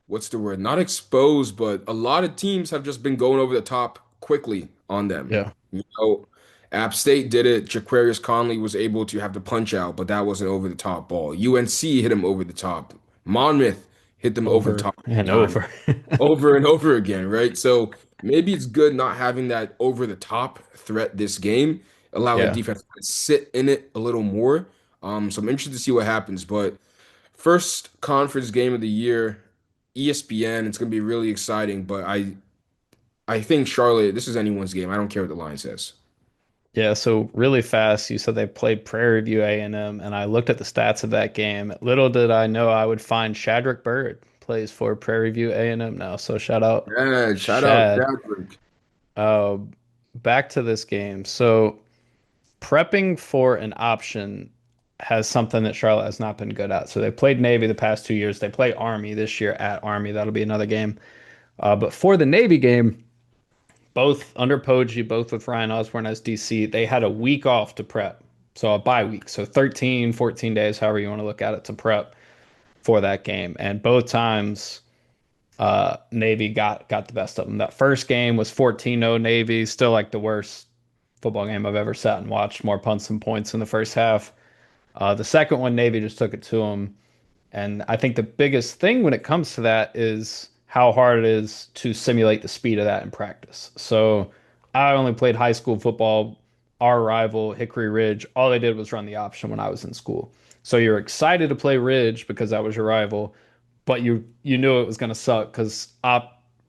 what's the word? Not exposed, but a lot of teams have just been going over the top quickly on them. Yeah. You know, App State did it. Jaquarius Conley was able to have the punch out, but that was an over the top ball. UNC hit him over the top. Monmouth hit them over the Over top and time, over. over and over again, right? So maybe it's good not having that over the top threat this game. Allow the Yeah. defense to sit in it a little more. So I'm interested to see what happens. But first conference game of the year, ESPN. It's going to be really exciting. But I think Charlotte. This is anyone's game. I don't care what the line says. Yeah, so really fast, you said they played Prairie View A&M, and I looked at the stats of that game. Little did I know I would find Shadrack Bird plays for Prairie View A&M now. So shout out Yeah, shout out Shad. Chadwick. Uh, Back to this game. So prepping for an option has something that Charlotte has not been good at. So they played Navy the past 2 years. They play Army this year at Army. That'll be another game. But for the Navy game, both under Poggi, both with Ryan Osborne as DC, they had a week off to prep. So a bye week. So 13, 14 days, however you want to look at it, to prep for that game. And both times Navy got the best of them. That first game was 14-0 Navy, still like the worst football game I've ever sat and watched. More punts than points in the first half. The second one, Navy just took it to them. And I think the biggest thing when it comes to that is how hard it is to simulate the speed of that in practice. So I only played high school football. Our rival, Hickory Ridge, all they did was run the option when I was in school. So you're excited to play Ridge because that was your rival, but you knew it was going to suck because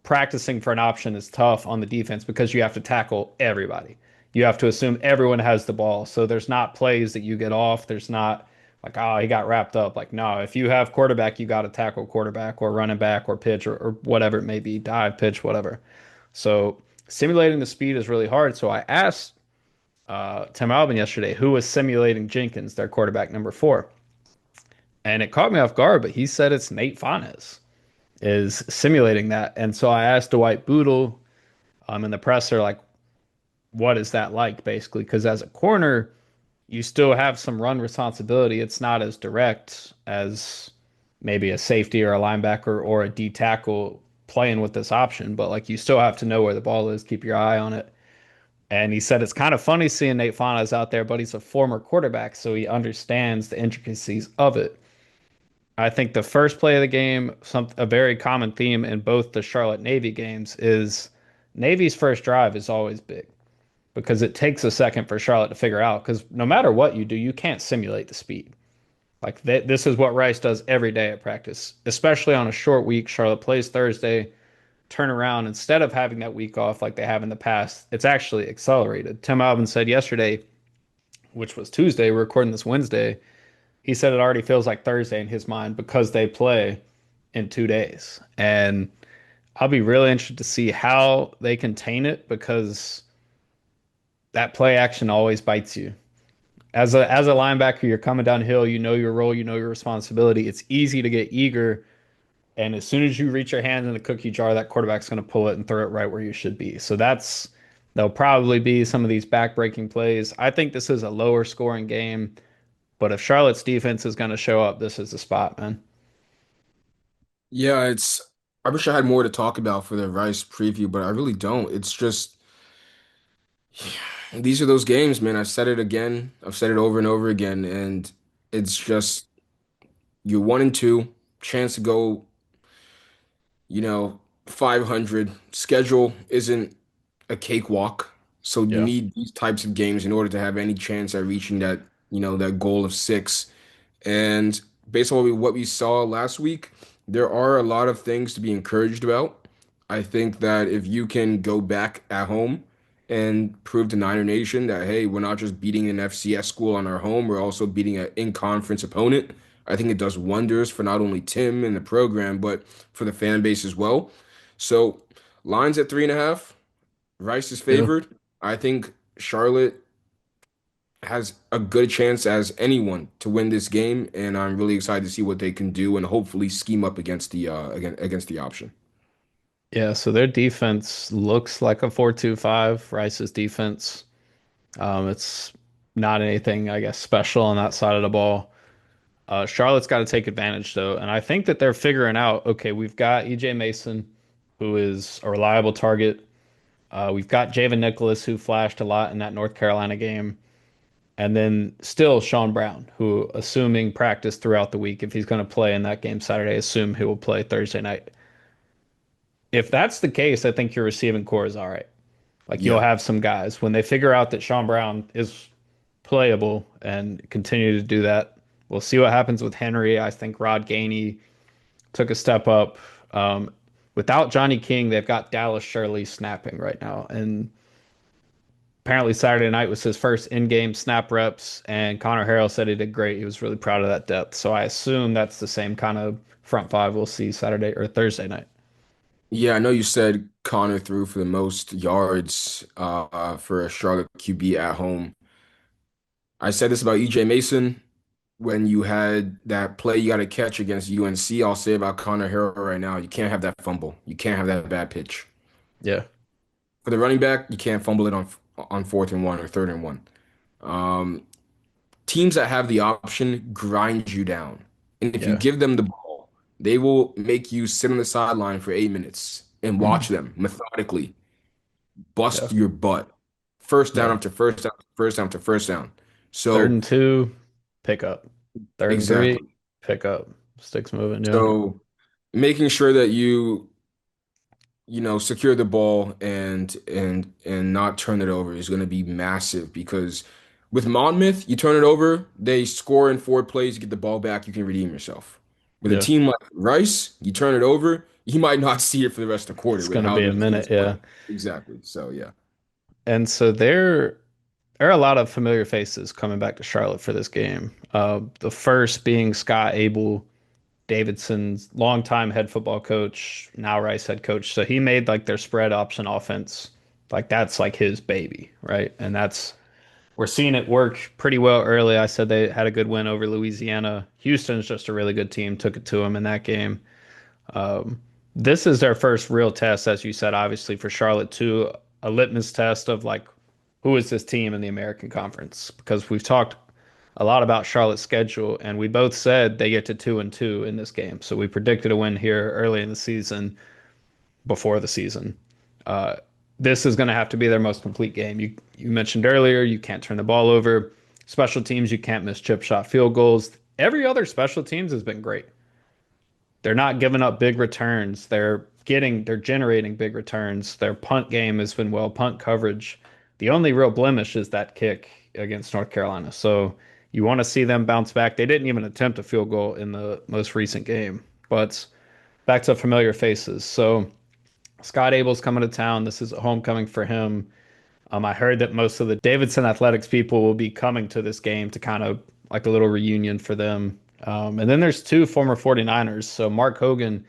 practicing for an option is tough on the defense because you have to tackle everybody. You have to assume everyone has the ball. So there's not plays that you get off. There's not like, oh, he got wrapped up. Like, no, if you have quarterback, you got to tackle quarterback or running back or pitch or whatever it may be, dive, pitch, whatever. So simulating the speed is really hard. So I asked Tim Albin yesterday who was simulating Jenkins, their quarterback number 4. And it caught me off guard, but he said it's Nate Fanes is simulating that. And so I asked Dwight Boodle in the presser, like, what is that like, basically? Because as a corner, you still have some run responsibility. It's not as direct as maybe a safety or a linebacker or a D tackle playing with this option, but like you still have to know where the ball is, keep your eye on it. And he said it's kind of funny seeing Nate Faunus out there, but he's a former quarterback, so he understands the intricacies of it. I think the first play of the game, a very common theme in both the Charlotte Navy games is Navy's first drive is always big because it takes a second for Charlotte to figure out because no matter what you do, you can't simulate the speed. Like this is what Rice does every day at practice, especially on a short week. Charlotte plays Thursday, turn around instead of having that week off like they have in the past. It's actually accelerated. Tim Albin said yesterday, which was Tuesday, we're recording this Wednesday. He said it already feels like Thursday in his mind because they play in 2 days. And I'll be really interested to see how they contain it because that play action always bites you. As a linebacker, you're coming downhill, you know your role, you know your responsibility. It's easy to get eager, and as soon as you reach your hand in the cookie jar, that quarterback's going to pull it and throw it right where you should be. So there'll probably be some of these back-breaking plays. I think this is a lower scoring game, but if Charlotte's defense is going to show up, this is the spot, man. Yeah, I wish I had more to talk about for the Rice preview, but I really don't. It's just these are those games, man. I've said it again. I've said it over and over again, and it's just you're 1-2, chance to go, 500. Schedule isn't a cakewalk, so you Yeah. need these types of games in order to have any chance at reaching that goal of six. And based on what we saw last week, there are a lot of things to be encouraged about. I think that if you can go back at home and prove to Niner Nation that, hey, we're not just beating an FCS school on our home, we're also beating an in-conference opponent. I think it does wonders for not only Tim and the program, but for the fan base as well. So, lines at 3.5. Rice is Yeah. favored. I think Charlotte has a good chance as anyone to win this game, and I'm really excited to see what they can do and hopefully scheme up against the option. Yeah, so their defense looks like a 4-2-5. Rice's defense. It's not anything, I guess, special on that side of the ball. Charlotte's got to take advantage though, and I think that they're figuring out, okay, we've got EJ Mason, who is a reliable target. We've got Javen Nicholas, who flashed a lot in that North Carolina game. And then still Sean Brown, who, assuming practice throughout the week, if he's going to play in that game Saturday, assume he will play Thursday night. If that's the case, I think your receiving core is all right. Like you'll Yeah. have some guys when they figure out that Sean Brown is playable and continue to do that. We'll see what happens with Henry. I think Rod Gainey took a step up. Um, Without Johnny King, they've got Dallas Shirley snapping right now, and apparently Saturday night was his first in-game snap reps, and Connor Harrell said he did great. He was really proud of that depth. So I assume that's the same kind of front five we'll see Saturday or Thursday night. Yeah, I know you said Connor threw for the most yards for a Charlotte QB at home. I said this about EJ Mason when you had that play you got to catch against UNC. I'll say about Connor Harrell right now, you can't have that fumble. You can't have that bad pitch. Yeah, For the running back, you can't fumble it on 4th and 1 or 3rd and 1. Um, Teams that have the option grind you down. And if you yeah, give them the ball, they will make you sit on the sideline for 8 minutes and watch them methodically yeah, bust your butt. First down yeah. after first down, first down after first down. Third So, and two, pick up. Third and three, exactly. pick up. Sticks moving. Yeah, So, making sure that you secure the ball and not turn it over is going to be massive because with Monmouth, you turn it over, they score in 4 plays, you get the ball back, you can redeem yourself. With a yeah. team like Rice, you turn it over, you might not see it for the rest of the quarter It's with gonna how be the a minute. defense Yeah, plays. Exactly. So yeah. and so there are a lot of familiar faces coming back to Charlotte for this game. The first being Scott Abel, Davidson's longtime head football coach, now Rice head coach. So he made like their spread option offense. Like that's like his baby, right? And that's we're seeing it work pretty well early. I said they had a good win over Louisiana. Houston's just a really good team, took it to them in that game. Um, this is their first real test, as you said, obviously for Charlotte too, a litmus test of like who is this team in the American Conference? Because we've talked a lot about Charlotte's schedule, and we both said they get to 2-2 in this game. So we predicted a win here early in the season. before the season. Uh, this is going to have to be their most complete game. You mentioned earlier you can't turn the ball over. Special teams, you can't miss chip shot field goals. Every other special teams has been great. They're not giving up big returns. They're generating big returns. Their punt game has been well, punt coverage. The only real blemish is that kick against North Carolina. So you want to see them bounce back. They didn't even attempt a field goal in the most recent game, but back to familiar faces. So Scott Abel's coming to town. This is a homecoming for him. I heard that most of the Davidson Athletics people will be coming to this game to kind of like a little reunion for them. And then there's two former 49ers. So Mark Hogan,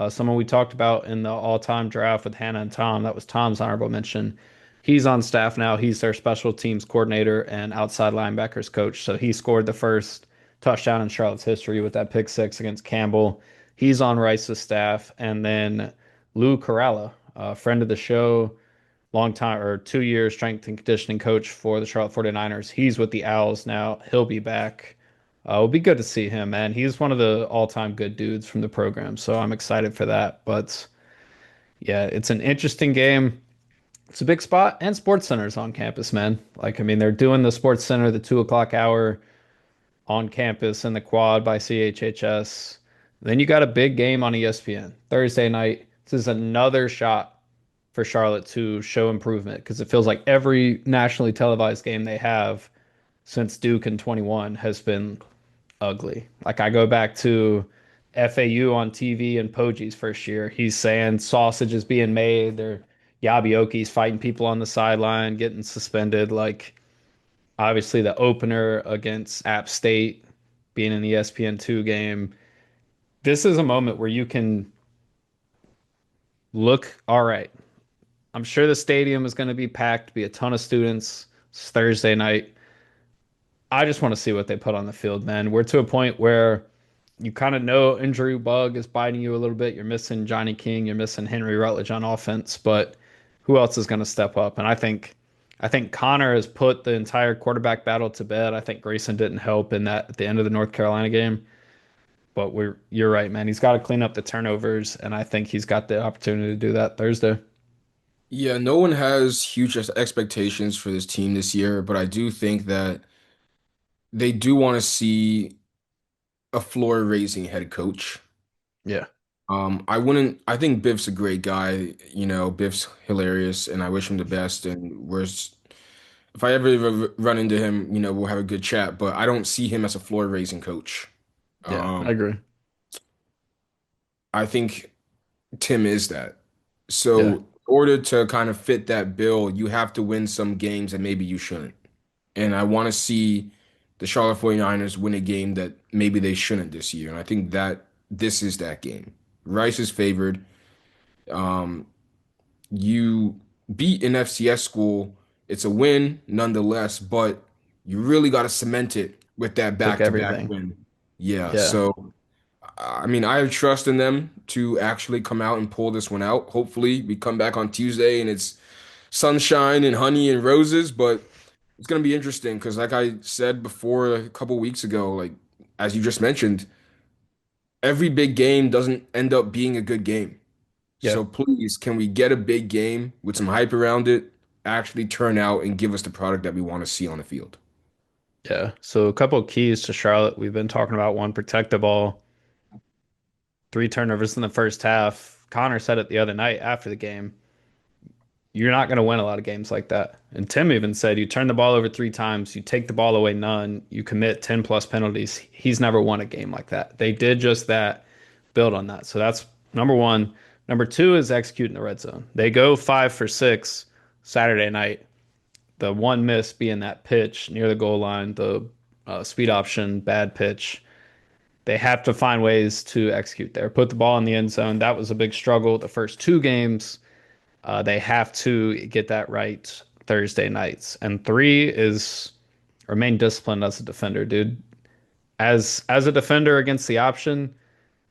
someone we talked about in the all-time draft with Hannah and Tom, that was Tom's honorable mention. He's on staff now. He's their special teams coordinator and outside linebackers coach. So he scored the first touchdown in Charlotte's history with that pick six against Campbell. He's on Rice's staff. And then Lou Corrala, a friend of the show, long time or 2 years strength and conditioning coach for the Charlotte 49ers. He's with the Owls now. He'll be back. It'll be good to see him, man. He's one of the all-time good dudes from the program, so I'm excited for that. But yeah, it's an interesting game. It's a big spot, and SportsCenter's on campus, man. Like, I mean, they're doing the SportsCenter, the 2 o'clock hour on campus in the quad by CHHS. Then you got a big game on ESPN Thursday night. This is another shot for Charlotte to show improvement because it feels like every nationally televised game they have since Duke in 21 has been ugly. Like I go back to FAU on TV and Poji's first year. He's saying sausage is being made. They're Yabioki's fighting people on the sideline, getting suspended. Like obviously the opener against App State being an ESPN2 game. This is a moment where you can look all right. I'm sure the stadium is going to be packed, be a ton of students. It's Thursday night. I just want to see what they put on the field, man. We're to a point where you kind of know injury bug is biting you a little bit. You're missing Johnny King, you're missing Henry Rutledge on offense, but who else is going to step up? And I think Connor has put the entire quarterback battle to bed. I think Grayson didn't help in that at the end of the North Carolina game. But you're right, man. He's got to clean up the turnovers, and I think he's got the opportunity to do that Thursday. Yeah, no one has huge expectations for this team this year, but I do think that they do want to see a floor raising head coach. Yeah. I think Biff's a great guy. Biff's hilarious and I wish him the best. And if I ever run into him, we'll have a good chat, but I don't see him as a floor raising coach. Yeah, I Um, agree. I think Tim is that. So Yeah. in order to kind of fit that bill, you have to win some games that maybe you shouldn't. And I want to see the Charlotte 49ers win a game that maybe they shouldn't this year. And I think that this is that game. Rice is favored. Um, you beat an FCS school. It's a win nonetheless, but you really got to cement it with that Took back-to-back everything. win. Yeah, Yeah. so I mean, I have trust in them to actually come out and pull this one out. Hopefully, we come back on Tuesday and it's sunshine and honey and roses, but it's going to be interesting because, like I said before a couple weeks ago, like as you just mentioned, every big game doesn't end up being a good game. Yeah. So please, can we get a big game with some hype around it, actually turn out and give us the product that we want to see on the field? Yeah. So a couple of keys to Charlotte. We've been talking about one, protect the ball, 3 turnovers in the first half. Connor said it the other night after the game. You're not going to win a lot of games like that. And Tim even said you turn the ball over 3 times, you take the ball away none, you commit 10 plus penalties. He's never won a game like that. They did just that, build on that. So that's number one. Number two is executing the red zone. They go 5 for 6 Saturday night. The one miss being that pitch near the goal line, the speed option, bad pitch. They have to find ways to execute there. Put the ball in the end zone. That was a big struggle the first 2 games. They have to get that right Thursday nights. And three is remain disciplined as a defender, dude. As a defender against the option,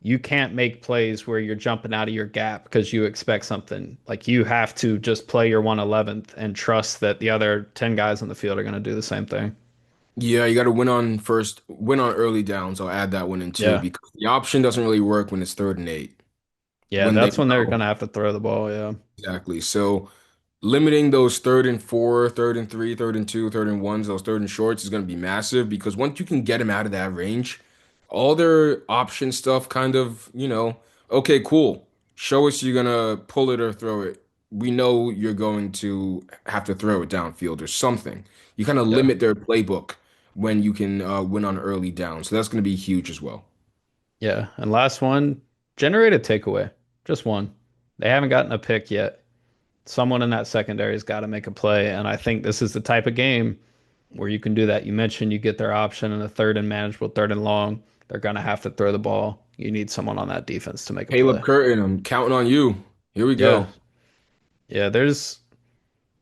you can't make plays where you're jumping out of your gap because you expect something. Like you have to just play your 111th and trust that the other 10 guys on the field are going to do the same thing. Yeah, you got to win on early downs. I'll add that one in too Yeah. because the option doesn't really work when it's 3rd and 8. Yeah, when they that's when they're know gonna have to throw the ball. Yeah. exactly. So limiting those 3rd and 4, 3rd and 3, 3rd and 2, 3rd and 1s, those 3rd and shorts is going to be massive because once you can get them out of that range, all their option stuff kind of, okay, cool. Show us you're going to pull it or throw it. We know you're going to have to throw it downfield or something. You kind of Yeah. limit their playbook when you can win on early down. So that's going to be huge as well. Yeah. And last one, generate a takeaway. Just one. They haven't gotten a pick yet. Someone in that secondary's got to make a play. And I think this is the type of game where you can do that. You mentioned you get their option in a third and manageable, third and long. They're going to have to throw the ball. You need someone on that defense to make a Caleb play. Curtin, I'm counting on you. Here we Yeah. go. Yeah.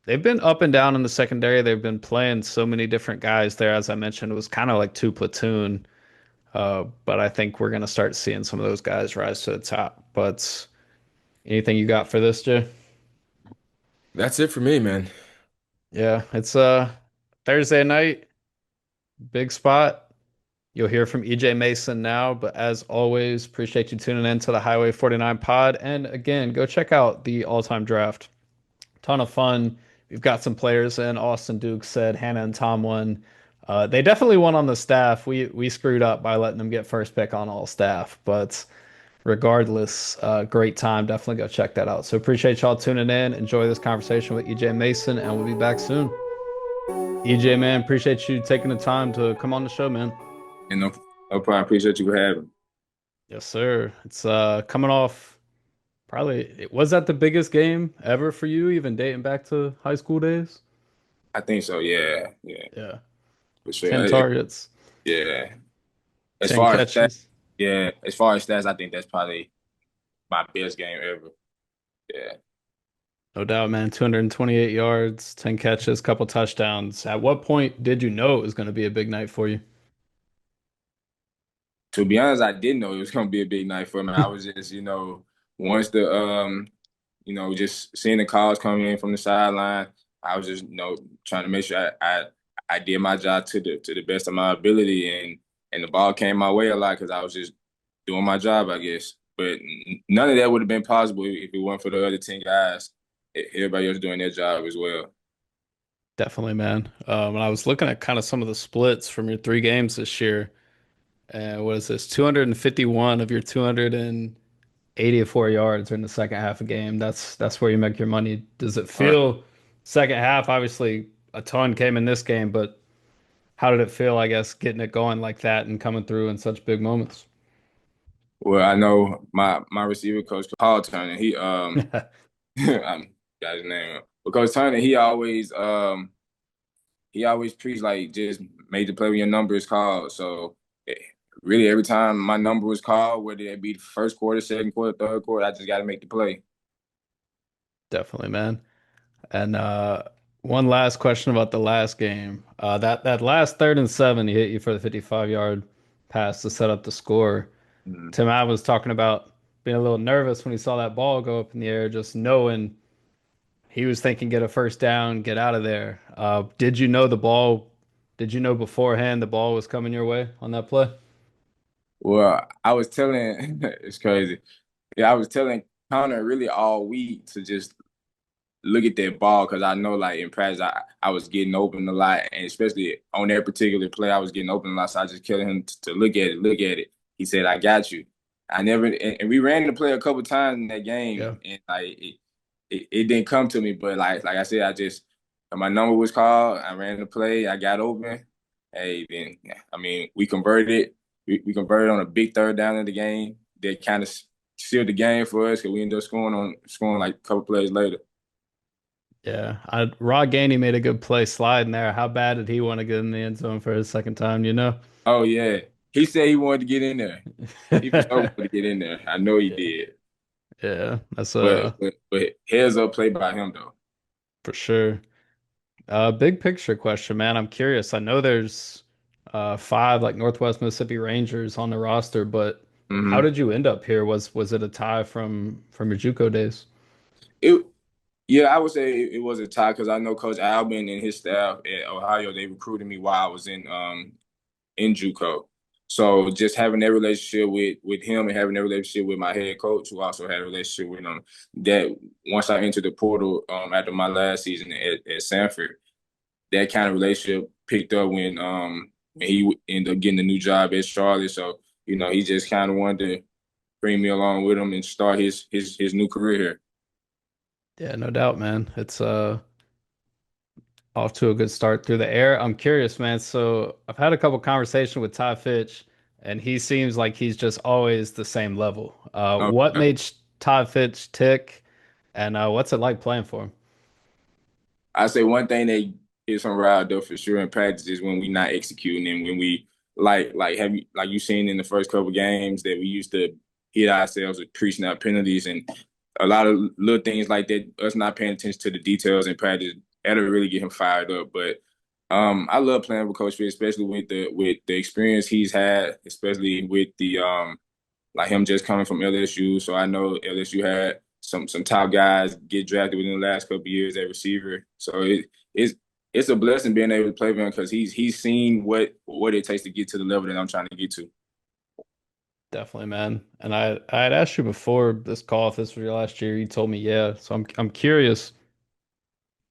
They've been up and down in the secondary. They've been playing so many different guys there. As I mentioned, it was kind of like two platoon. But I think we're going to start seeing some of those guys rise to the top. But anything you got for this, Jay? That's it for me, man. Yeah, it's Thursday night, big spot. You'll hear from EJ Mason now, but as always, appreciate you tuning in to the Highway 49 pod. And again, go check out the all-time draft. Ton of fun. We've got some players in. Austin Duke said Hannah and Tomlin. They definitely won on the staff. We screwed up by letting them get first pick on all staff, but regardless, great time. Definitely go check that out. So appreciate y'all tuning in. Enjoy this conversation with EJ Mason, and we'll be back soon. EJ, man, appreciate you taking the time to come on the show, man. And no problem. Appreciate you for having me. Yes, sir. It's coming off probably was that the biggest game ever for you, even dating back to high school days? I think so. Yeah, yeah, Yeah. for sure. 10 targets, Yeah. As 10 far as stats, catches. yeah. As far as stats, I think that's probably my best game ever. Yeah. No doubt, man. 228 yards, 10 catches, couple touchdowns. At what point did you know it was going to be a big night for you? To be honest, I didn't know it was gonna be a big night for me. I was just, once the just seeing the calls coming in from the sideline, I was just, trying to make sure I did my job to the best of my ability, and the ball came my way a lot because I was just doing my job, I guess. But none of that would have been possible if it weren't for the other 10 guys. Everybody else doing their job as well. Definitely, man. And I was looking at kind of some of the splits from your three games this year. And what is this? 251 of your 284 yards are in the second half of game. That's where you make your money. Does it All right. feel second half? Obviously, a ton came in this game, but how did it feel, I guess, getting it going like that and coming through in such big moments? Well, I know my receiver coach Paul Turner. I got his name. But Coach Turner, he always preached like just make the play when your number is called. So eh, really, every time my number was called, whether it be the first quarter, second quarter, third quarter, I just got to make the play. Definitely, man. And one last question about the last game. That last third and seven, he hit you for the 55-yard pass to set up the score. Mhm. Tim Albin was talking about being a little nervous when he saw that ball go up in the air, just knowing he was thinking get a first down, get out of there. Did you know the ball? Did you know beforehand the ball was coming your way on that play? Well, I was telling, it's crazy. Yeah, I was telling Connor really all week to just look at that ball because I know like in practice I was getting open a lot, and especially on that particular play I was getting open a lot. So I just kept him to look at it, look at it. He said, "I got you." I never and we ran the play a couple times in that game, Yeah, and like it didn't come to me. But like I said, I just my number was called. I ran the play. I got open. Hey, then I mean we converted. We converted on a big third down in the game. That kind of sealed the game for us because we ended up scoring like a couple plays later. yeah. Rod Gainey made a good play sliding there. How bad did he want to get in the end zone for his second time? You know? Oh yeah, he said he wanted to get in there. He for sure wanted to get in there. I know he Yeah, did. yeah. That's But heads up play by him though. for sure. Big picture question, man. I'm curious. I know there's five like Northwest Mississippi Rangers on the roster, but how Hmm. did you end up here? Was it a tie from your JUCO days? It Yeah, I would say it was a tie because I know Coach Albin and his staff at Ohio they recruited me while I was in JUCO. So just having that relationship with him and having that relationship with my head coach, who also had a relationship with him, that once I entered the portal after my last season at Sanford, that kind of relationship picked up when he ended up getting a new job at Charlotte. So he just kind of wanted to bring me along with him and start his new career here. Yeah, no doubt, man. It's off to a good start through the air. I'm curious, man. So I've had a couple conversations with Ty Fitch, and he seems like he's just always the same level. What Um, made Ty Fitch tick, and what's it like playing for him? I say one thing that gets him riled up for sure in practice is when we not executing and when we like you seen in the first couple games that we used to hit ourselves with pre-snap penalties and a lot of little things like that, us not paying attention to the details in practice, that'll really get him fired up. But I love playing with Coach Fitz, especially with the experience he's had, especially with the like him just coming from LSU. So I know LSU had some top guys get drafted within the last couple of years at receiver. So it's a blessing being able to play with him because he's seen what it takes to get to the level that I'm trying to get to. Definitely, man. And I had asked you before this call if this was your last year. You told me yeah. So I'm curious.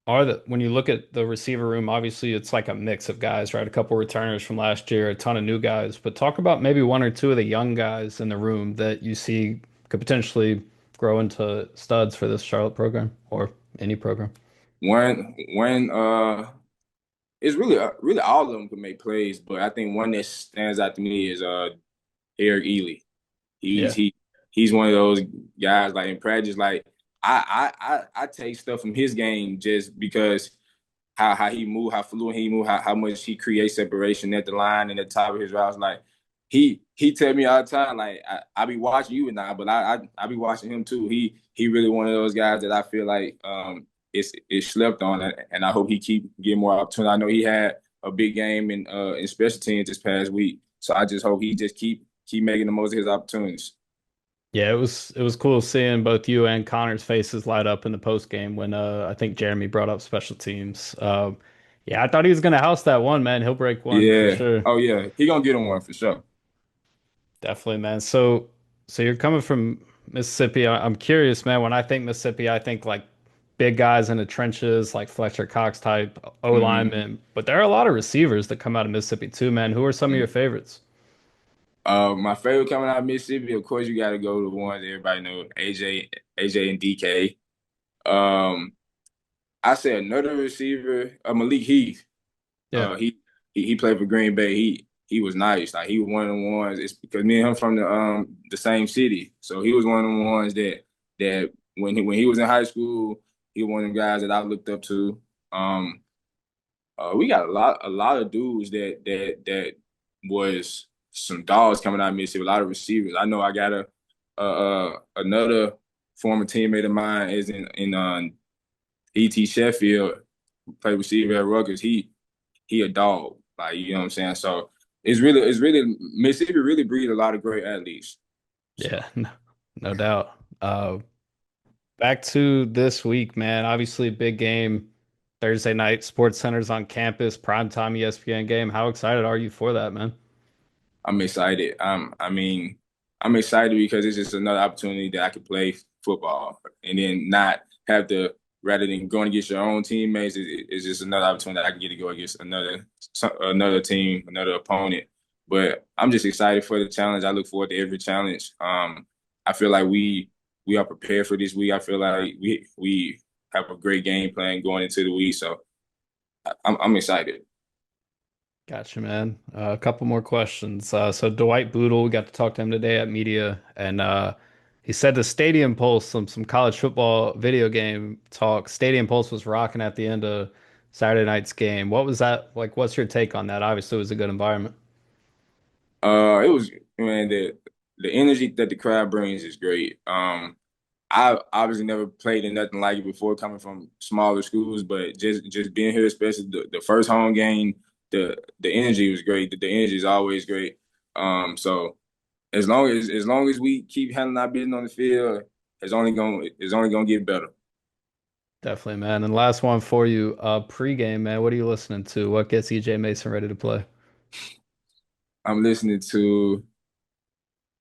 Are the when you look at the receiver room, obviously it's like a mix of guys, right? A couple returners from last year, a ton of new guys. But talk about maybe one or two of the young guys in the room that you see could potentially grow into studs for this Charlotte program or any program. One it's really all of them can make plays, but I think one that stands out to me is Eric Ely. He's Yeah. he he's one of those guys like in practice. Like I take stuff from his game just because how he move, how fluent he move, how much he creates separation at the line and at the top of his routes. Like he tell me all the time, like I be watching you and I, but I be watching him too. He really one of those guys that I feel like it's slept on, and I hope he keep getting more opportunity. I know he had a big game in special teams this past week, so I just hope he just keep making the most of his opportunities. Yeah, it was cool seeing both you and Connor's faces light up in the post game when I think Jeremy brought up special teams. Yeah, I thought he was gonna house that one, man. He'll break one for Yeah. sure. Oh yeah. He gonna get him one for sure. Definitely, man. So you're coming from Mississippi. I'm curious, man. When I think Mississippi, I think like big guys in the trenches, like Fletcher Cox type O Mm-hmm. lineman. But there are a lot of receivers that come out of Mississippi too, man. Who are some of your favorites? My favorite coming out of Mississippi, of course, you got to go to the ones everybody know, AJ, and DK. Um, I say another receiver, Malik Heath. Yeah, He he played for Green Bay. He was nice. Like he was one of the ones. It's because me and him from the same city, so he was one of the ones that when he was in high school, he was one of the guys that I looked up to. Um, we got a lot of dudes that was some dogs coming out of Mississippi. A lot of receivers. I know I got another former teammate of mine is in ET Sheffield, played receiver at Rutgers. He a dog. Like you know what I'm saying. So it's really Mississippi really breed a lot of great athletes. So yeah, no doubt. Back to this week, man. Obviously, big game Thursday night. SportsCenter's on campus, primetime ESPN game. How excited are you for that, man? I'm excited. I'm excited because it's just another opportunity that I could play football and then not have to, rather than going against your own teammates, it's just another opportunity that I can get to go against another team, another opponent. But I'm just excited for the challenge. I look forward to every challenge. I feel like we are prepared for this week. I feel like we have a great game plan going into the week. So I'm excited. Gotcha, man. A couple more questions. So Dwight Boodle, we got to talk to him today at media, and he said the Stadium Pulse, some college football video game talk. Stadium Pulse was rocking at the end of Saturday night's game. What was that like? What's your take on that? Obviously, it was a good environment. It was man the energy that the crowd brings is great. I obviously never played in nothing like it before, coming from smaller schools, but just being here, especially the first home game, the energy was great. The energy is always great. So as long as we keep handling our business on the field, it's only gonna get better. Definitely, man. And last one for you, pregame, man. What are you listening to? What gets EJ Mason ready to play? I'm listening to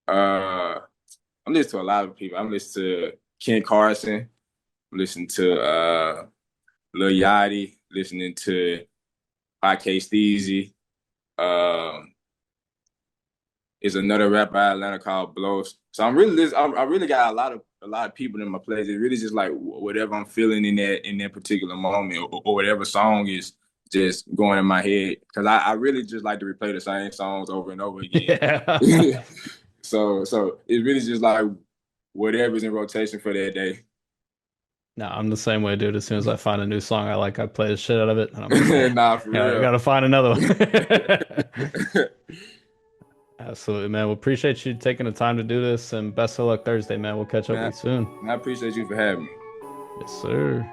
uh I'm listening to a lot of people. I'm listening to Ken Carson. I'm listening to Lil Yachty. Listening to IK Steezy. Um, is another rapper out of Atlanta called Blows. So I'm really I really got a lot of people in my playlist. It really just like whatever I'm feeling in that particular moment, or whatever song is just going in my head. Because I really just like to replay the same songs over and over again. Yeah. So it's really just like whatever's in rotation for that day. No, I'm the same way, dude. As soon as I find a new song I like, I play the shit out of it, and I'm like, man, Nah, for I real. gotta find another one. Absolutely, man. Well, appreciate you taking the time to do this, and best of luck Thursday, man. We'll catch up with you Man, soon. I appreciate you for having me. Yes, sir.